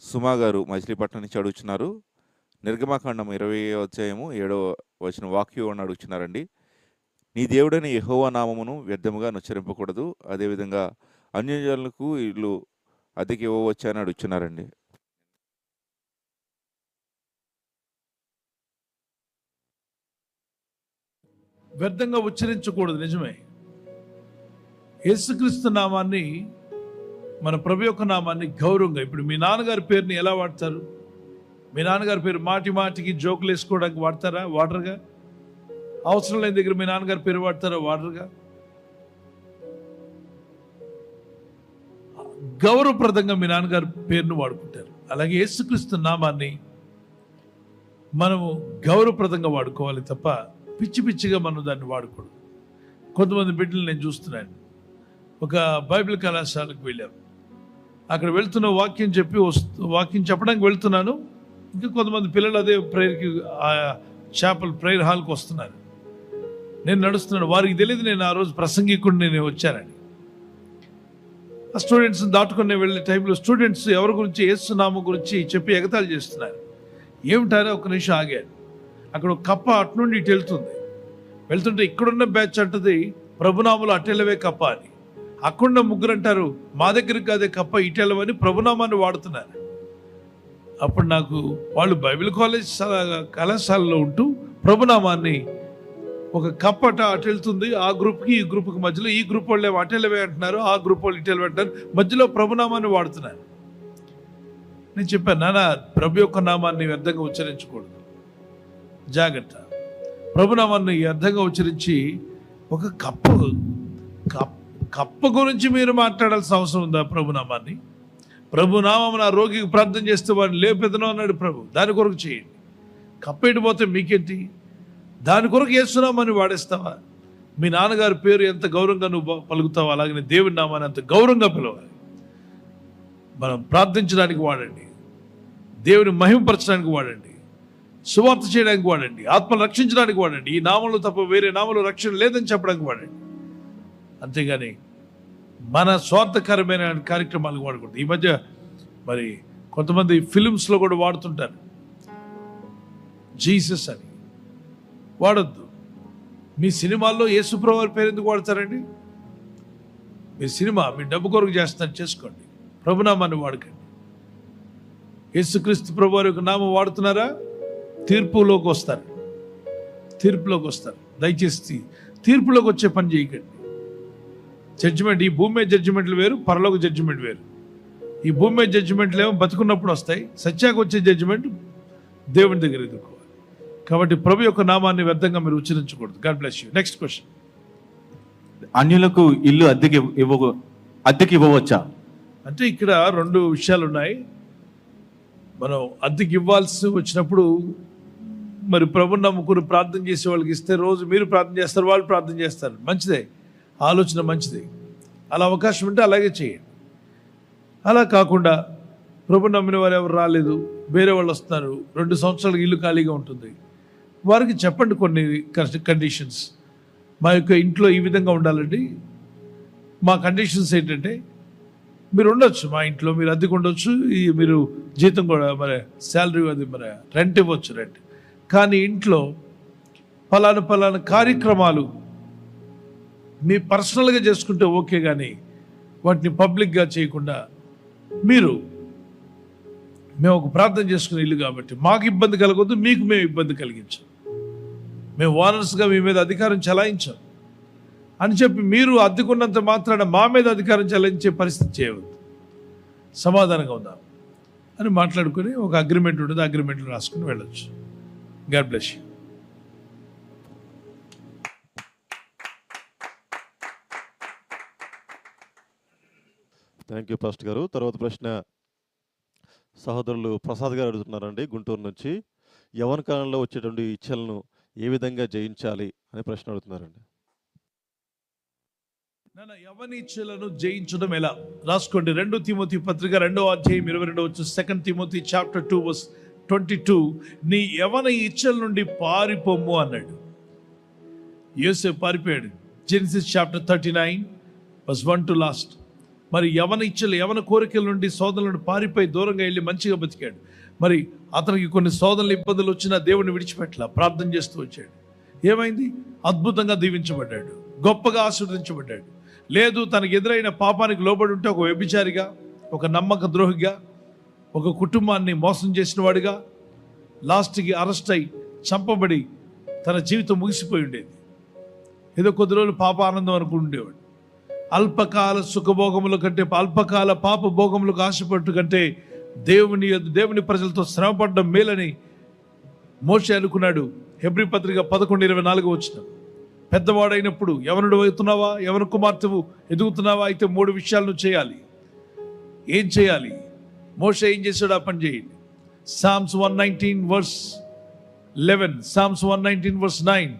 సుమా గారు మచిలీపట్నం నుంచి అడుగుతున్నారు. నిర్గమకాండం 20వ అధ్యాయము 7వ వచనం వాక్యం అడుగుతున్నారండి. నీ దేవుడైన యెహోవా నామమును వ్యర్థముగా నుచ్చరింపకూడదు, అదేవిధంగా అన్యజనులకు ఇల్లు అద్దెకి ఇవ్వవచ్చా అని అడుగుతున్నారండి. వ్యర్థంగా ఉచ్చరించకూడదు, నిజమే. యేసుక్రీస్తు నామాన్ని, మన ప్రభు యొక్క నామాన్ని గౌరవంగా, ఇప్పుడు మీ నాన్నగారి పేరుని ఎలా వాడతారు? మీ నాన్నగారి పేరు మాటి మాటికి జోకులు వేసుకోవడానికి వాడతారా? వాడరుగా. అవసరం లేని దగ్గర మీ నాన్నగారి పేరు వాడతారా? వాడరుగా. గౌరవప్రదంగా మీ నాన్నగారి పేరును వాడుకుంటారు. అలాగే యేసుక్రీస్తు నామాన్ని మనము గౌరవప్రదంగా వాడుకోవాలి తప్ప పిచ్చి పిచ్చిగా మనం దాన్ని వాడకూడదు. కొంతమంది బిడ్డలు నేను చూస్తున్నాను, ఒక బైబిల్ కళాశాలకు వెళ్ళాం. అక్కడ వెళ్తున్న వాక్యం చెప్పడానికి వెళ్తున్నాను. ఇంకా కొంతమంది పిల్లలు అదే ప్రేయర్కి చాపల్ ప్రేయర్ హాల్కి వస్తున్నారు. నేను నడుస్తున్నాను. వారికి తెలియదు నేను ఆ రోజు ప్రసంగికుడిని నేను వచ్చానని. ఆ స్టూడెంట్స్ని దాటుకుని వెళ్ళే టైంలో స్టూడెంట్స్ ఎవరి గురించి, యేసునామం గురించి చెప్పి ఎగతాళి చేస్తున్నారు. ఏమిటారో ఒక నిమిషం ఆగారు. అక్కడ ఒక కప్ప అటు నుండి ఇటు వెళ్తుంటే ఇక్కడున్న బ్యాచ్ అంటది ప్రభునామలు అటెలవే కప్ప అని. అక్కడున్న ముగ్గురు అంటారు మా దగ్గరికి అదే కప్ప ఇటెలవని ప్రభునామాన్ని వాడుతున్నారు. అప్పుడు నాకు వాళ్ళు బైబిల్ కళాశాలలో ఉంటూ ప్రభునామాన్ని, ఒక కప్పట అటు వెళ్తుంది ఆ గ్రూప్కి ఈ గ్రూప్కి మధ్యలో, ఈ గ్రూప్ వాళ్ళు అటెలవే అంటున్నారు, ఆ గ్రూప్ వాళ్ళు ఇటెలవే అంటున్నారు, మధ్యలో ప్రభునామాన్ని వాడుతున్నారు. నేను చెప్పాను, నాన్న ప్రభు యొక్క నామాన్ని వ్యర్థంగా ఉచ్చరించకూడదు, జాగ్రత్త. ప్రభునామాన్ని వ్యర్థంగా ఉచ్చరించి ఒక కప్ప గురించి మీరు మాట్లాడాల్సిన అవసరం ఉందా? ప్రభునామాన్ని, ప్రభునామం నా రోగికి ప్రార్థన చేస్తే వాడిని లేపెదను అన్నాడు ప్రభు. దాని కొరకు చేయండి. కప్పేటి పోతే మీకేంటి? దాని కొరకు యేసునామాన్ని వాడేస్తావా? మీ నాన్నగారి పేరు ఎంత గౌరవంగా నువ్వు పలుకుతావా, అలాగే దేవుని నామాన్ని అంత గౌరవంగా పిలవాలి. మనం ప్రార్థించడానికి వాడండి, దేవుని మహిమపరచడానికి వాడండి, సువార్త చేయడానికి వాడండి, ఆత్మను రక్షించడానికి వాడండి. ఈ నామంలో తప్ప వేరే నామంలో రక్షణ లేదని చెప్పడానికి వాడండి. అంతేగాని మన స్వార్థకరమైన కార్యక్రమాలకు వాడకూడదు. ఈ మధ్య మరి కొంతమంది ఫిలిమ్స్లో కూడా వాడుతుంటారు జీసస్ అని. వాడొద్దు. మీ సినిమాల్లో యేసుప్రభు వారి పేరు ఎందుకు వాడతారండి? మీ సినిమా మీ డబ్బు కొరకు చేస్తున్నారు, చేసుకోండి. ప్రభునామాన్ని వాడకండి. యేసుక్రీస్తు ప్రభు వారి యొక్క నామం వాడుతున్నారా, తీర్పులోకి వస్తారు. దయచేసి తీర్పులోకి వచ్చే పని చేయకండి. జడ్జిమెంట్, ఈ భూమి మీద జడ్జిమెంట్లు వేరు, పరలోక జడ్జిమెంట్ వేరు. ఈ భూమి మీద జడ్జిమెంట్లు ఏమో బతుకున్నప్పుడు వస్తాయి, సత్యాక వచ్చే జడ్జిమెంట్ దేవుని దగ్గర ఎదుర్కోవాలి. కాబట్టి ప్రభు యొక్క నామాన్ని వ్యర్థంగా మీరు ఉచ్చరించకూడదు. God bless you. Next question. అన్యులకు ఇల్లు అద్దెకి ఇవ్వవచ్చా? అంటే ఇక్కడ రెండు విషయాలు ఉన్నాయి. మనం అద్దెకి ఇవ్వాల్సి వచ్చినప్పుడు మరి ప్రభుని నమ్ముకుని ప్రార్థన చేసే వాళ్ళకి ఇస్తే, రోజు మీరు ప్రార్థన చేస్తారు, వాళ్ళు ప్రార్థన చేస్తారు, మంచిదే, ఆలోచన మంచిది. అలా అవకాశం ఉంటే అలాగే చేయండి. అలా కాకుండా ప్రభుని నమ్మిన వారు ఎవరు రాలేదు, వేరే వాళ్ళు వస్తున్నారు, 2 సంవత్సరాలకు ఇల్లు ఖాళీగా ఉంటుంది, వారికి చెప్పండి కొన్ని కండిషన్స్. మా యొక్క ఇంట్లో ఈ విధంగా ఉండాలండి, మా కండిషన్స్ ఏంటంటే మీరు ఉండొచ్చు, మా ఇంట్లో మీరు అద్దెకు ఉండొచ్చు, మీరు జీతం కూడా మరి శాలరీ అది మరి రెంట్ ఇవ్వచ్చు, రెంట్. కానీ ఇంట్లో పలానా కార్యక్రమాలు మీ పర్సనల్గా చేసుకుంటే ఓకే, కానీ వాటిని పబ్లిక్గా చేయకుండా మేము ఒక ప్రార్థన చేసుకునే ఇల్లు కాబట్టి మాకు ఇబ్బంది కలగొద్దు, మీకు మేము ఇబ్బంది కలిగించాం, మేము ఓనర్స్గా మీ మీద అధికారం చెలాయించాం అని చెప్పి మీరు అద్దెకున్నంత మాత్రాన మా మీద అధికారం చెలాయించే పరిస్థితి చేయవద్దు. సమాధానంగా ఉందాం అని మాట్లాడుకొని ఒక అగ్రిమెంట్ ఉంటుంది, అగ్రిమెంట్లు రాసుకుని వెళ్ళొచ్చు. God bless you. Thank you pastor గారు. తర్వాత ప్రశ్న సహోదరులు ప్రసాద్ గారు అడుగుతున్నారండి, గుంటూరు నుంచి. యవ్వన కాలంలో వచ్చేటువంటి ఇచ్చలను ఏ విధంగా జయించాలి అనే ప్రశ్న అడుగుతున్నారండి. యవనిచ్చలను జయించడం ఎలా? రాసుకోండి. 2 తిమోతి పత్రిక 2వ అధ్యాయం 22 2 తిమోతి చాప్టర్ 2 verse 22. నీ యవన ఇచ్చల నుండి పారిపోము అన్నాడు. యోసేపు పారిపోయాడు. Genesis chapter 39 verse 1 to last. మరి యవన కోరికల నుండి శోధనల నుండి పారిపోయి దూరంగా వెళ్ళి మంచిగా బతికాడు. మరి అతనికి కొన్ని శోధనలు ఇబ్బందులు వచ్చినా దేవుడిని విడిచిపెట్టలా, ప్రార్థన చేస్తూ వచ్చాడు. ఏమైంది? అద్భుతంగా దీవించబడ్డాడు, గొప్పగా ఆశీర్వదించబడ్డాడు. లేదు, తనకు ఎదురైన పాపానికి లోబడి ఉంటే ఒక వ్యభిచారిగా, ఒక నమ్మక ద్రోహిగా, ఒక కుటుంబాన్ని మోసం చేసిన వాడిగా లాస్ట్కి అరెస్ట్ అయి చంపబడి తన జీవితం ముగిసిపోయి ఉండేది. ఏదో కొద్ది రోజులు పాప ఆనందం అనుకుంటుండేవాడు. అల్పకాల సుఖభోగముల కంటే, అల్పకాల పాప భోగములకు ఆశపట్టు కంటే దేవుని ప్రజలతో శ్రమపడడం మేలని మోషే అనుకున్నాడు. హెబ్రీ పత్రిక 11:24 వచ్చిన, పెద్దవాడైనప్పుడు యవనుడు అవుతున్నావా, యవన కుమార్తెవు ఎదుగుతున్నావా, అయితే 3 విషయాలను చేయాలి. ఏం చేయాలి? మోషే ఏం చేశాడు? ఆ పని చేయండి. Psalms 119:11, Psalms 119:9,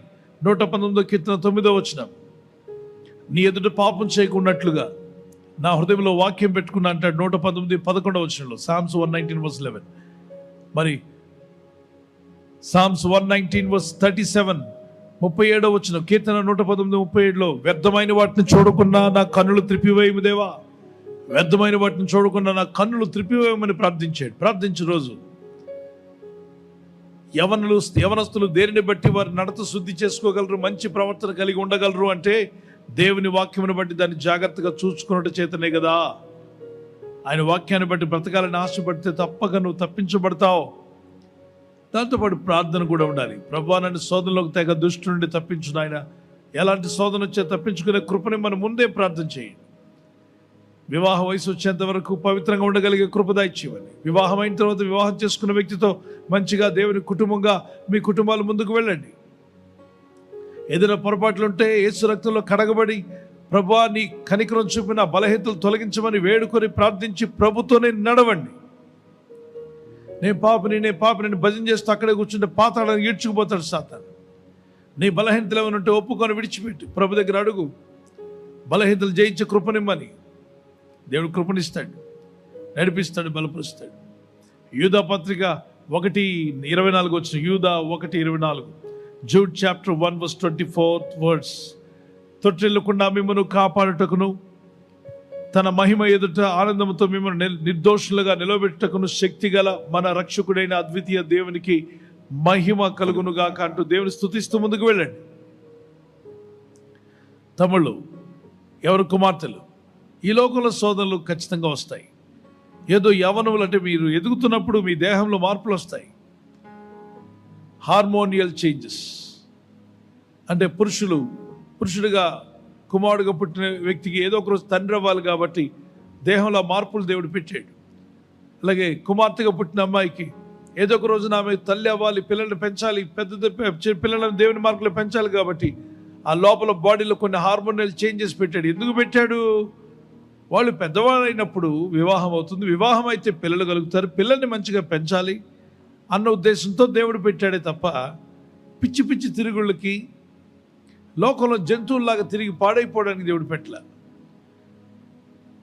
119వ కీర్తన 9వ వచనం, నీ ఎదుట పాపం చేయకున్నట్లుగా నా హృదయంలో వాక్యం పెట్టుకున్నా అంటాడు 119:11 వచనంలో. Psalms 119:11. మరి Psalms 119:37, 37వ వచనం, కీర్తన 119:37లో, వ్యర్థమైన వాటిని చూడకుండా నా కన్నులు త్రిప్పివేయము దేవా, వ్యర్థమైన వాటిని చూడకుండా నా కన్నులు త్రిప్పివేయమని ప్రార్థించాడు. ప్రార్థించే రోజు యవనస్తులు దేనిని బట్టి వారి నడత శుద్ధి చేసుకోగలరు, మంచి ప్రవర్తన కలిగి ఉండగలరు అంటే దేవుని వాక్యమును బట్టి దాన్ని జాగ్రత్తగా చూసుకున్నట్టు చేతనే కదా. ఆయన వాక్యాన్ని బట్టి బ్రతకాలని ఆశపడితే తప్పక నువ్వు తప్పించబడతావు. దాంతోపాటు ప్రార్థన కూడా ఉండాలి. ప్రభువా, నన్ను శోధనలోకి తెగ దుష్టు నుండి తప్పించు నాయన. ఎలాంటి శోధన వచ్చే తప్పించుకునే కృపని మనం ముందే ప్రార్థన చేయండి. వివాహ వయసు వచ్చేంత వరకు పవిత్రంగా ఉండగలిగే కృప దయచేయమని. వివాహం అయిన తర్వాత వివాహం చేసుకున్న వ్యక్తితో మంచిగా దేవుని కుటుంబంగా మీ కుటుంబాలు ముందుకు వెళ్ళండి. ఏదైనా పొరపాట్లుంటే యేసు రక్తంలో కడగబడి ప్రభువా నీ కనికరం చూపిన బలహీనతలు తొలగించమని వేడుకొని ప్రార్థించి ప్రభుతోనే నడవండి. నేను పాపిని భజన చేస్తూ అక్కడే కూర్చుంటే పాతాళాన్ని ఈడ్చుకుపోతాడు సాతాను. నీ బలహీనతలు ఏమైనా ఉంటే ఒప్పుకొని విడిచిపెట్టి ప్రభు దగ్గర అడుగు. బలహీనతలు జయించే కృపనిమ్మని దేవుడు కృపనిస్తాడు, నడిపిస్తాడు, బలపరుస్తాడు. యూదా పత్రిక 1:24 వచ్చిన, యూదా 1:24, Jude chapter 1:24, తొట్టిల్లకుండా మిమ్మల్ని కాపాడుటకును తన మహిమ ఎదుట ఆనందంతో మిమ్మల్ని నిర్దోషులుగా నిలబెట్టుటకును శక్తిగల మన రక్షకుడైన అద్వితీయ దేవునికి మహిమ కలుగునుగాక అంటూ దేవుని స్తుతిస్తూ ముందుకు వెళ్ళండి. తమ్ముళ్ళు, ఎవరు కుమార్తెలు, ఈ లోకంలో శోధనలు ఖచ్చితంగా వస్తాయి. ఏదో యవనములు అంటే మీరు ఎదుగుతున్నప్పుడు మీ దేహంలో మార్పులు వస్తాయి. హార్మోనియల్ చేంజెస్ అంటే పురుషుడిగా కుమారుడుగా పుట్టిన వ్యక్తికి ఏదో ఒక రోజు తండ్రి అవ్వాలి కాబట్టి దేహంలో మార్పులు దేవుడు పెట్టాడు. అలాగే కుమార్తెగా పుట్టిన అమ్మాయికి ఏదో ఒక రోజున ఆమె తల్లి అవ్వాలి, పిల్లల్ని పెంచాలి, పిల్లలను దేవుని మార్గంలో పెంచాలి కాబట్టి ఆ లోపల బాడీలో కొన్ని హార్మోనియల్ చేంజెస్ పెట్టాడు. ఎందుకు పెట్టాడు? వాళ్ళు పెద్దవాళ్ళైనప్పుడు వివాహం అవుతుంది, వివాహం అయితే పిల్లలు కలుగుతారు, పిల్లల్ని మంచిగా పెంచాలి అన్న ఉద్దేశంతో దేవుడు పెట్టాడే తప్ప పిచ్చి పిచ్చి తిరుగుళ్ళకి లోకంలో జంతువుల్లాగా తిరిగి పాడైపోవడానికి దేవుడు పెట్టలే.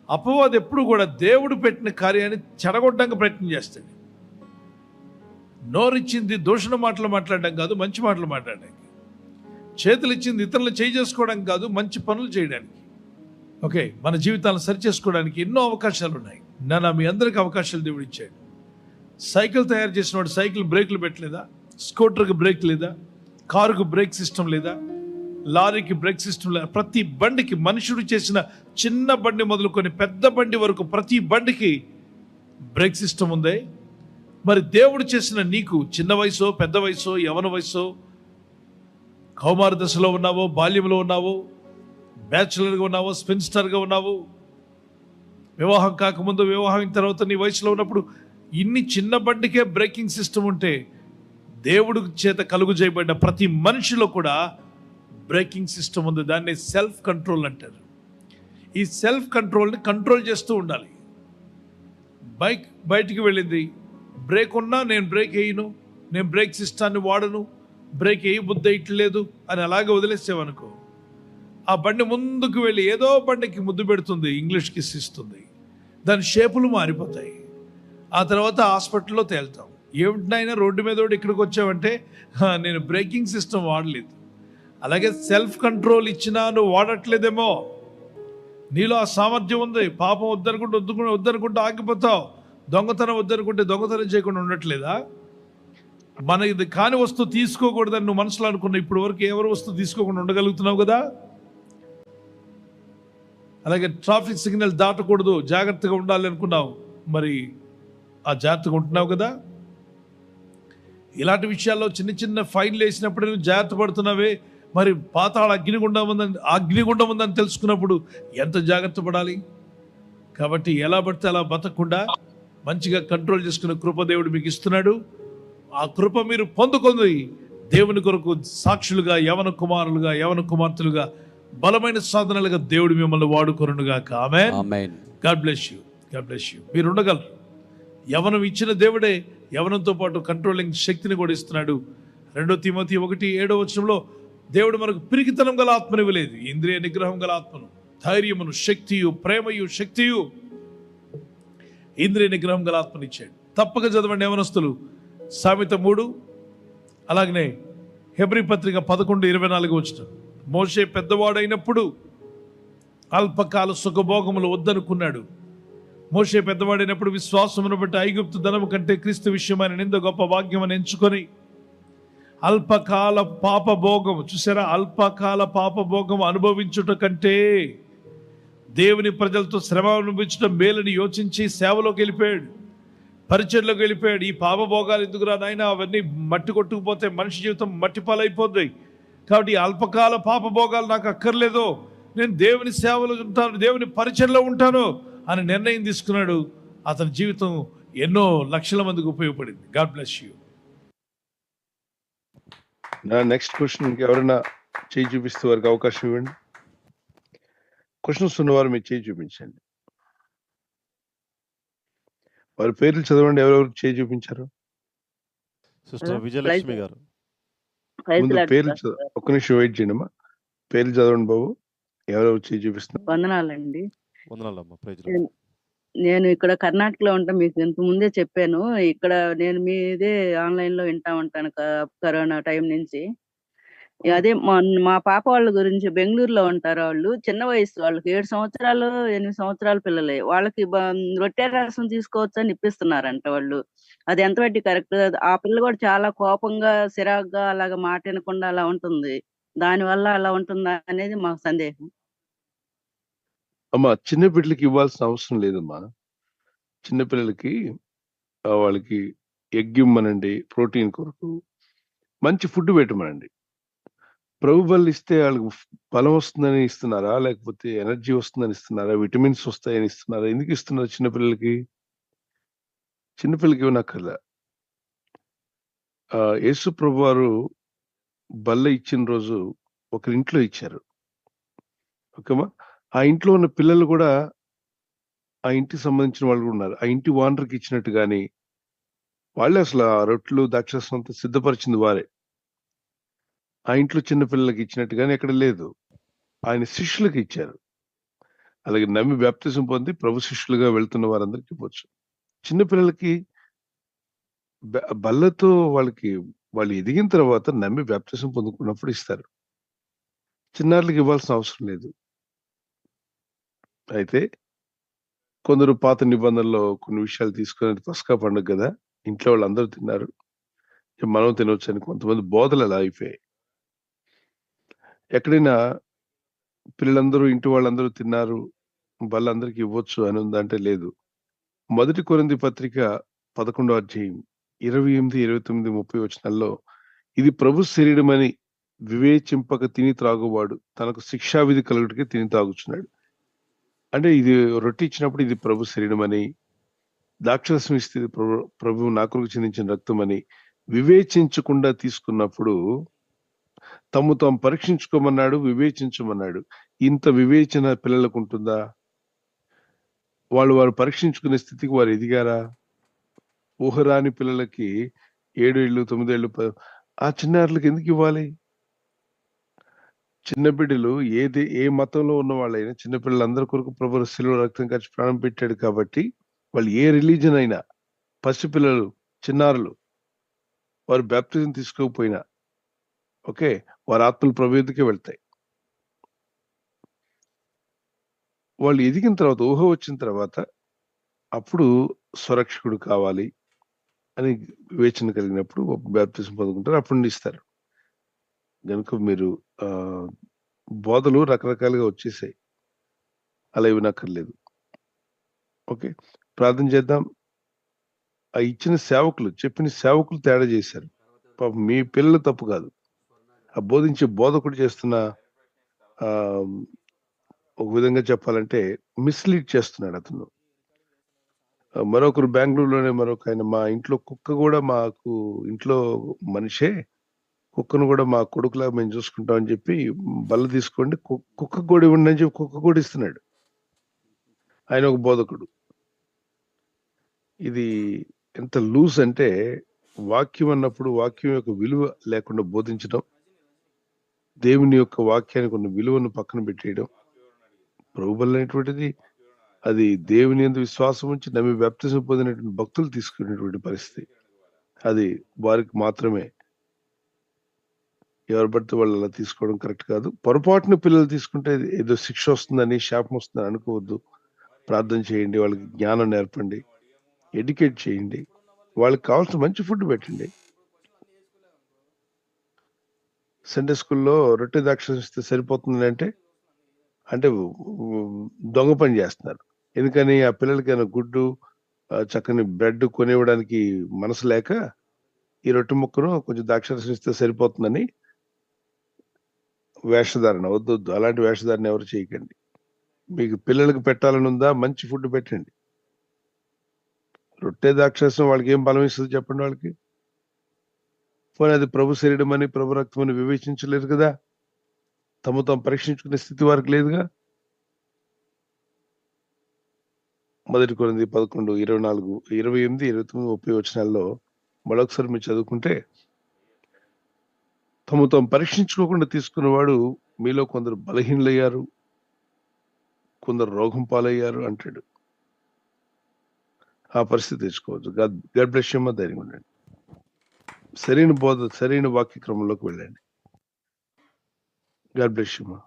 అపవాది ఎప్పుడు కూడా దేవుడు పెట్టిన కార్యాన్ని చెడగొట్టడానికి ప్రయత్నం చేస్తాడు. నోరిచ్చింది దూషణ మాటలు మాట్లాడడం కాదు, మంచి మాటలు మాట్లాడడానికి. చేతులు ఇచ్చింది ఇతరులు చేసుకోవడానికి కాదు, మంచి పనులు చేయడానికి. ఓకే, మన జీవితాలను సరిచేసుకోవడానికి ఎన్నో అవకాశాలు ఉన్నాయి. మీ అందరికీ అవకాశాలు దేవుడు ఇచ్చాడు. సైకిల్ తయారు చేసిన వాడు సైకిల్ బ్రేక్లు పెట్టలేదా? స్కూటర్కి బ్రేక్ లేదా? కారుకు బ్రేక్ సిస్టమ్ లేదా? లారీకి బ్రేక్ సిస్టమ్ లేదా? ప్రతి బండికి, మనుషుడు చేసిన చిన్న బండి మొదలుకొని పెద్ద బండి వరకు ప్రతి బండికి బ్రేక్ సిస్టమ్ ఉంది. మరి దేవుడు చేసిన నీకు చిన్న వయసో, పెద్ద వయసో, యవన వయసో, కౌమార దశలో ఉన్నావో, బాల్యంలో ఉన్నావో, బ్యాచులర్గా ఉన్నావో, స్పిన్స్టర్గా ఉన్నావో, వివాహం కాకముందు, వివాహం అయిన తర్వాత నీ వయసులో ఉన్నప్పుడు ఇన్ని చిన్న బండికే బ్రేకింగ్ సిస్టమ్ ఉంటే దేవుడు చేత కలుగు చేయబడిన ప్రతి మనిషిలో కూడా బ్రేకింగ్ సిస్టమ్ ఉంది. దాన్ని సెల్ఫ్ కంట్రోల్ అంటారు. ఈ సెల్ఫ్ కంట్రోల్ని కంట్రోల్ చేస్తూ ఉండాలి. బైక్ బయటికి వెళ్ళింది, బ్రేక్ ఉన్నా నేను బ్రేక్ వేయను, నేను బ్రేక్ సిస్టాన్ని వాడను, బ్రేక్ వేయి బుద్ధి ఇట్లేదు అని అలాగే వదిలేసామనుకో, ఆ బండి ముందుకు వెళ్ళి ఏదో బండికి ముద్దు పెడుతుంది, ఇంగ్లీష్ కిస్ ఇస్తుంది, దాని షేపులు మారిపోతాయి. ఆ తర్వాత హాస్పిటల్లో తేలుతాం. ఏమిటినైనా రోడ్డు మీద ఇక్కడికి వచ్చావంటే నేను బ్రేకింగ్ సిస్టమ్ వాడలేదు. అలాగే సెల్ఫ్ కంట్రోల్ ఇచ్చినా నువ్వు వాడట్లేదేమో. నీలో ఆ సామర్థ్యం ఉంది. పాపం వద్దనుకుంటే ఆగిపోతావు. దొంగతనం వద్దనుకుంటే దొంగతనం చేయకుండా ఉండట్లేదా? మన ఇది కాని వస్తువు తీసుకోకూడదని నువ్వు మనసులో అనుకున్నావు. ఇప్పుడు వరకు ఎవరు వస్తువు తీసుకోకుండా ఉండగలుగుతున్నావు కదా. అలాగే ట్రాఫిక్ సిగ్నల్ దాటకూడదు, జాగ్రత్తగా ఉండాలి అనుకున్నావు. మరి ఆ జాగ్రత్తగా ఉంటున్నావు కదా. ఇలాంటి విషయాల్లో చిన్న చిన్న ఫైన్లు వేసినప్పుడు నువ్వు జాగ్రత్త పడుతున్నావే. మరి పాతాళ అగ్నిగుండం ఉందని తెలుసుకున్నప్పుడు ఎంత జాగ్రత్త పడాలి. కాబట్టి ఎలా పడితే అలా బతకకుండా మంచిగా కంట్రోల్ చేసుకునే కృప దేవుడు మీకు ఇస్తున్నాడు. ఆ కృప మీరు పొందుకుంది దేవుని కొరకు సాక్షులుగా, యవన కుమారులుగా, యవన కుమార్తెలుగా, బలమైన సాధనాలుగా దేవుడు మిమ్మల్ని వాడుకొనుగాక. ఆమేన్. God bless you. God bless you. మీరు ఉండగలరు. యవనం ఇచ్చిన దేవుడే యవనంతో పాటు కంట్రోలింగ్ శక్తిని కూడా ఇస్తున్నాడు. 2 తిమోతి 1:7 దేవుడు మనకు పిరికితనం గల ఆత్మనివ్వలేదు, ఇంద్రియ నిగ్రహం గల ఆత్మను, ధైర్యమును, శక్తియు, ప్రేమయు, శక్తియు, ఇంద్రియ నిగ్రహం గల ఆత్మనిచ్చాడు. తప్పక చదవండి యవనస్తులు. సామెత 3, అలాగనే హెబ్రీ పత్రిక 11:24. మోషే పెద్దవాడైనప్పుడు అల్పకాల సుఖభోగములు వద్దనుకున్నాడు. మోషే పెద్దవాడైనప్పుడు విశ్వాసమును బట్టి ఐగుప్తు ధనము కంటే క్రీస్తు విషయమైన నింద గొప్ప భాగ్యమని ఎంచుకొని అల్పకాల పాపభోగము, చూసారా, అల్పకాల పాపభోగం అనుభవించుట కంటే దేవుని ప్రజలతో శ్రమ అనుభవించడం మేలని యోచించి సేవలోకి వెళ్ళిపోయాడు, పరిచర్లోకి వెళ్ళిపోయాడు. ఈ పాపభోగాలు ఎందుకురా నాయనా, అవన్నీ మట్టి కొట్టుకుపోతే మనిషి జీవితం మట్టి పాలైపోద్ది. కాబట్టి ఈ అల్పకాల పాపభోగాలు నాకు అక్కర్లేదు, నేను దేవుని సేవలో ఉంటాను, దేవుని పరిచర్లో ఉంటాను అని నిర్ణయం తీసుకున్నాడు. అతని జీవితం ఎన్నో లక్షల మందికి ఉపయోగపడింది. God bless you. నా నెక్స్ట్ క్వశ్చన్ ఎవరైనా చేయి చూపిస్తే వారికి అవకాశం ఇవ్వండి. క్వశ్చన్స్ ఉన్నవారు మీరు చేయి చూపించండి. వారి పేర్లు చదవండి. ఎవరెవరు చేయి చూపించారు? సిస్టర్ విజయలక్ష్మి గారు. ముందు పేర్లు ఒక్క నిమిషం వెయిట్ చేయండి అమ్మా. పేర్లు చదవండి బాబు. ఎవరెవరు చేయి చూపిస్తున్నారు? వందనాలండి. వందనాలమ్మా. ప్రైజ్ నేను ఇక్కడ కర్ణాటకలో ఉంటా, మీకు ఇంత ముందే చెప్పాను. ఇక్కడ నేను మీదే ఆన్లైన్ లో వింటా ఉంటాను కరోనా టైం నుంచి. అదే మా పాప వాళ్ళ గురించి బెంగళూరులో ఉంటారు. వాళ్ళు చిన్న వయసు, వాళ్ళకి 7 సంవత్సరాలు 8 సంవత్సరాల పిల్లలే. వాళ్ళకి రొట్టె రసం తీసుకోవచ్చు అని ఇప్పిస్తున్నారంట వాళ్ళు. అది ఎంతవరకు కరెక్ట్? ఆ పిల్ల కూడా చాలా కోపంగా, సిరాగ్గా, అలాగా మాట వినకుండా అలా ఉంటుంది. దానివల్ల అలా ఉంటుందా అనేది మాకు సందేహం. అమ్మా, చిన్న బిడ్డలకి ఇవ్వాల్సిన అవసరం లేదమ్మా. చిన్నపిల్లలకి వాళ్ళకి ఎగ్ ఇమ్మనండి, ప్రోటీన్ కొరకు మంచి ఫుడ్ పెట్టమనండి. ప్రభు బలు ఇస్తే వాళ్ళకి బలం వస్తుందని ఇస్తున్నారా, లేకపోతే ఎనర్జీ వస్తుందని ఇస్తున్నారా, విటమిన్స్ వస్తాయని ఇస్తున్నారా? ఎందుకు ఇస్తున్నారు చిన్నపిల్లలకి? చిన్నపిల్లలకి ఇవ్వనక్కర్లా. యేసు ప్రభు వారు బల్ల ఇచ్చిన రోజు ఒకరి ఇంట్లో ఇచ్చారు. ఓకేమా? ఆ ఇంట్లో ఉన్న పిల్లలు కూడా ఆ ఇంటికి సంబంధించిన వాళ్ళు కూడా ఉన్నారు. ఆ ఇంటి ఓనర్కి ఇచ్చినట్టు కానీ, వాళ్ళే అసలు ఆ రొట్టెలు ద్రాక్షరసం అంతా సిద్ధపరిచింది వారే. ఆ ఇంట్లో చిన్న పిల్లలకి ఇచ్చినట్టు కానీ ఎక్కడ లేదు. ఆయన శిష్యులకు ఇచ్చారు. అలాగే నమ్మి బాప్తిజం పొంది ప్రభు శిష్యులుగా వెళ్తున్న వారందరికీ ఇవ్వచ్చు. చిన్నపిల్లలకి బల్లతో వాళ్ళు ఎదిగిన తర్వాత నమ్మి బాప్తిజం పొందుకున్నప్పుడు ఇస్తారు. చిన్నారులకు ఇవ్వాల్సిన అవసరం లేదు. అయితే కొందరు పాత నిబంధనలో కొన్ని విషయాలు తీసుకుని, పస్కా పండుగ కదా, ఇంట్లో వాళ్ళందరూ తిన్నారు, మనం తినవచ్చు అని కొంతమంది బోధలు అలా అయిపోయాయి. ఎక్కడైనా పిల్లలందరూ, ఇంటి వాళ్ళందరూ తిన్నారు, వాళ్ళందరికీ ఇవ్వచ్చు అని ఉందంటే లేదు. 1 కొరింథీ పత్రిక 11వ అధ్యాయం 28, 29, 30 వచనాల్లో ఇది ప్రభు శరీరమని వివేచింపక తిని త్రాగువాడు తనకు శిక్షావిధి కలుగుటకే తిని తాగుచున్నాడు. అంటే ఇది రొట్టె ఇచ్చినప్పుడు ఇది ప్రభు శరీరం అని, ద్రాక్షరసం ఇస్తే ప్రభు నా కొరకు చెందించిన రక్తం అని వివేచించకుండా తీసుకున్నప్పుడు తాము పరీక్షించుకోమన్నాడు, వివేచించమన్నాడు. ఇంత వివేచన పిల్లలకు ఉంటుందా? వారు పరీక్షించుకునే స్థితికి వారు ఎదిగారా? ఊహరాని పిల్లలకి 7 ఏళ్ళు 9 ఏళ్ళు ఆ చిన్నారులకు ఎందుకు ఇవ్వాలి? చిన్న బిడ్డలు ఏ మతంలో ఉన్న వాళ్ళైనా చిన్నపిల్లలందరి కొరకు ప్రభు శిలువ రక్తం ఖర్చు ప్రాణం పెట్టాడు కాబట్టి, వాళ్ళు ఏ రిలీజన్ అయినా, పసిపిల్లలు, చిన్నారులు, వారు బాప్తిజం తీసుకోకపోయినా ఓకే, వారి ఆత్మలు ప్రభు ఎదుకే వెళ్తాయి. వాళ్ళు ఎదిగిన తర్వాత, ఊహ వచ్చిన తర్వాత అప్పుడు స్వరక్షకుడు కావాలి అని వివేచన కలిగినప్పుడు బాప్తిజం పొందుకుంటారు. అప్పుడు నుండి ఇస్తారు. గనుక మీరు బోధలు రకరకాలుగా వచ్చేసాయి. అలా ఇవ్వనక్కర్లేదు. ఓకే. ప్రార్థన చేద్దాం. ఆ ఇచ్చిన సేవకులు, చెప్పిన సేవకులు తేడా చేశారు. పాపం మీ పిల్లలు తప్పు కాదు. ఆ బోధించే బోధకుడు చేస్తున్న ఒక విధంగా చెప్పాలంటే మిస్‌లీడ్ చేస్తున్నాడు అతను. మరొకరు బెంగుళూరులోనే మరొకాయన, మా ఇంట్లో కుక్క గూడా మాకు ఇంట్లో మనిషే. కుక్కను గూడా మా కొడుకులాగా మేము చూసుకుంటాం అని చెప్పి బల్ల తీసుకోండి కుక్కకు గూడా ఇవ్వండి అని చెప్పి కుక్క కూడా ఇస్తున్నాడు. ఆయన ఒక బోధకుడు. ఇది ఎంత లూజ్ అంటే, వాక్యం అన్నప్పుడు వాక్యం యొక్క విలువ లేకుండా బోధించడం, దేవుని యొక్క వాక్యానికి ఉన్న విలువను పక్కన పెట్టేయడం. ప్రభు బలి అనేటువంటిది అది దేవుని యందు విశ్వాసం ఉంచి నమ్మి బాప్తిజం పొందినటువంటి భక్తులు తీసుకునేటువంటి పరిస్థితి. అది వారికి మాత్రమే. ఎవరు పడితే వాళ్ళు అలా తీసుకోవడం కరెక్ట్ కాదు. పొరపాటున పిల్లలు తీసుకుంటే ఏదో శిక్ష వస్తుందని, శాపం వస్తుందని అనుకోవద్దు. ప్రార్థన చేయండి, వాళ్ళకి జ్ఞానం నేర్పండి, ఎడ్యుకేట్ చేయండి, వాళ్ళకి కావాల్సిన మంచి ఫుడ్ పెట్టండి. సండే స్కూల్లో రొట్టె ద్రాక్షరసం ఇస్తే సరిపోతుంది అంటే దొంగ పని చేస్తున్నారు. ఎందుకని ఆ పిల్లలకి ఏమైనా గుడ్డు, చక్కని బ్రెడ్ కొనివ్వడానికి మనసు లేక ఈ రొట్టె ముక్కను కొంచెం ద్రాక్షరసం ఇస్తే సరిపోతుందని వేషధారణ. వద్దొద్దు. అలాంటి వేషధారణ ఎవరు చేయకండి. మీకు పిల్లలకి పెట్టాలని ఉందా, మంచి ఫుడ్ పెట్టండి. రొట్టె ద్రాక్షరసం వాళ్ళకి ఏం బలం ఇస్తుంది చెప్పండి వాళ్ళకి? పోనీ అది ప్రభు శరీరం అని, ప్రభు రక్తం అని వివేచించలేరు కదా. తమ తాము పరీక్షించుకునే స్థితి వారికి లేదుగా. 1 కొరింథీ 11, 24, 28, 29, 30 వచనాల్లో మరొకసారి మీరు చదువుకుంటే, తమ తాము పరీక్షించుకోకుండా తీసుకున్నవాడు మీలో కొందరు బలహీనులయ్యారు, కొందరు రోగం పాలయ్యారు అంటాడు. ఆ పరిస్థితి తెచ్చుకోవద్దు. గాడ్ బ్లెస్ యూ అమ్మా. ధైర్యంగా ఉండండి. సరైన బోధ, సరైన వాక్య క్రమంలోకి వెళ్ళండి. గాడ్ బ్లెస్ యూ అమ్మా.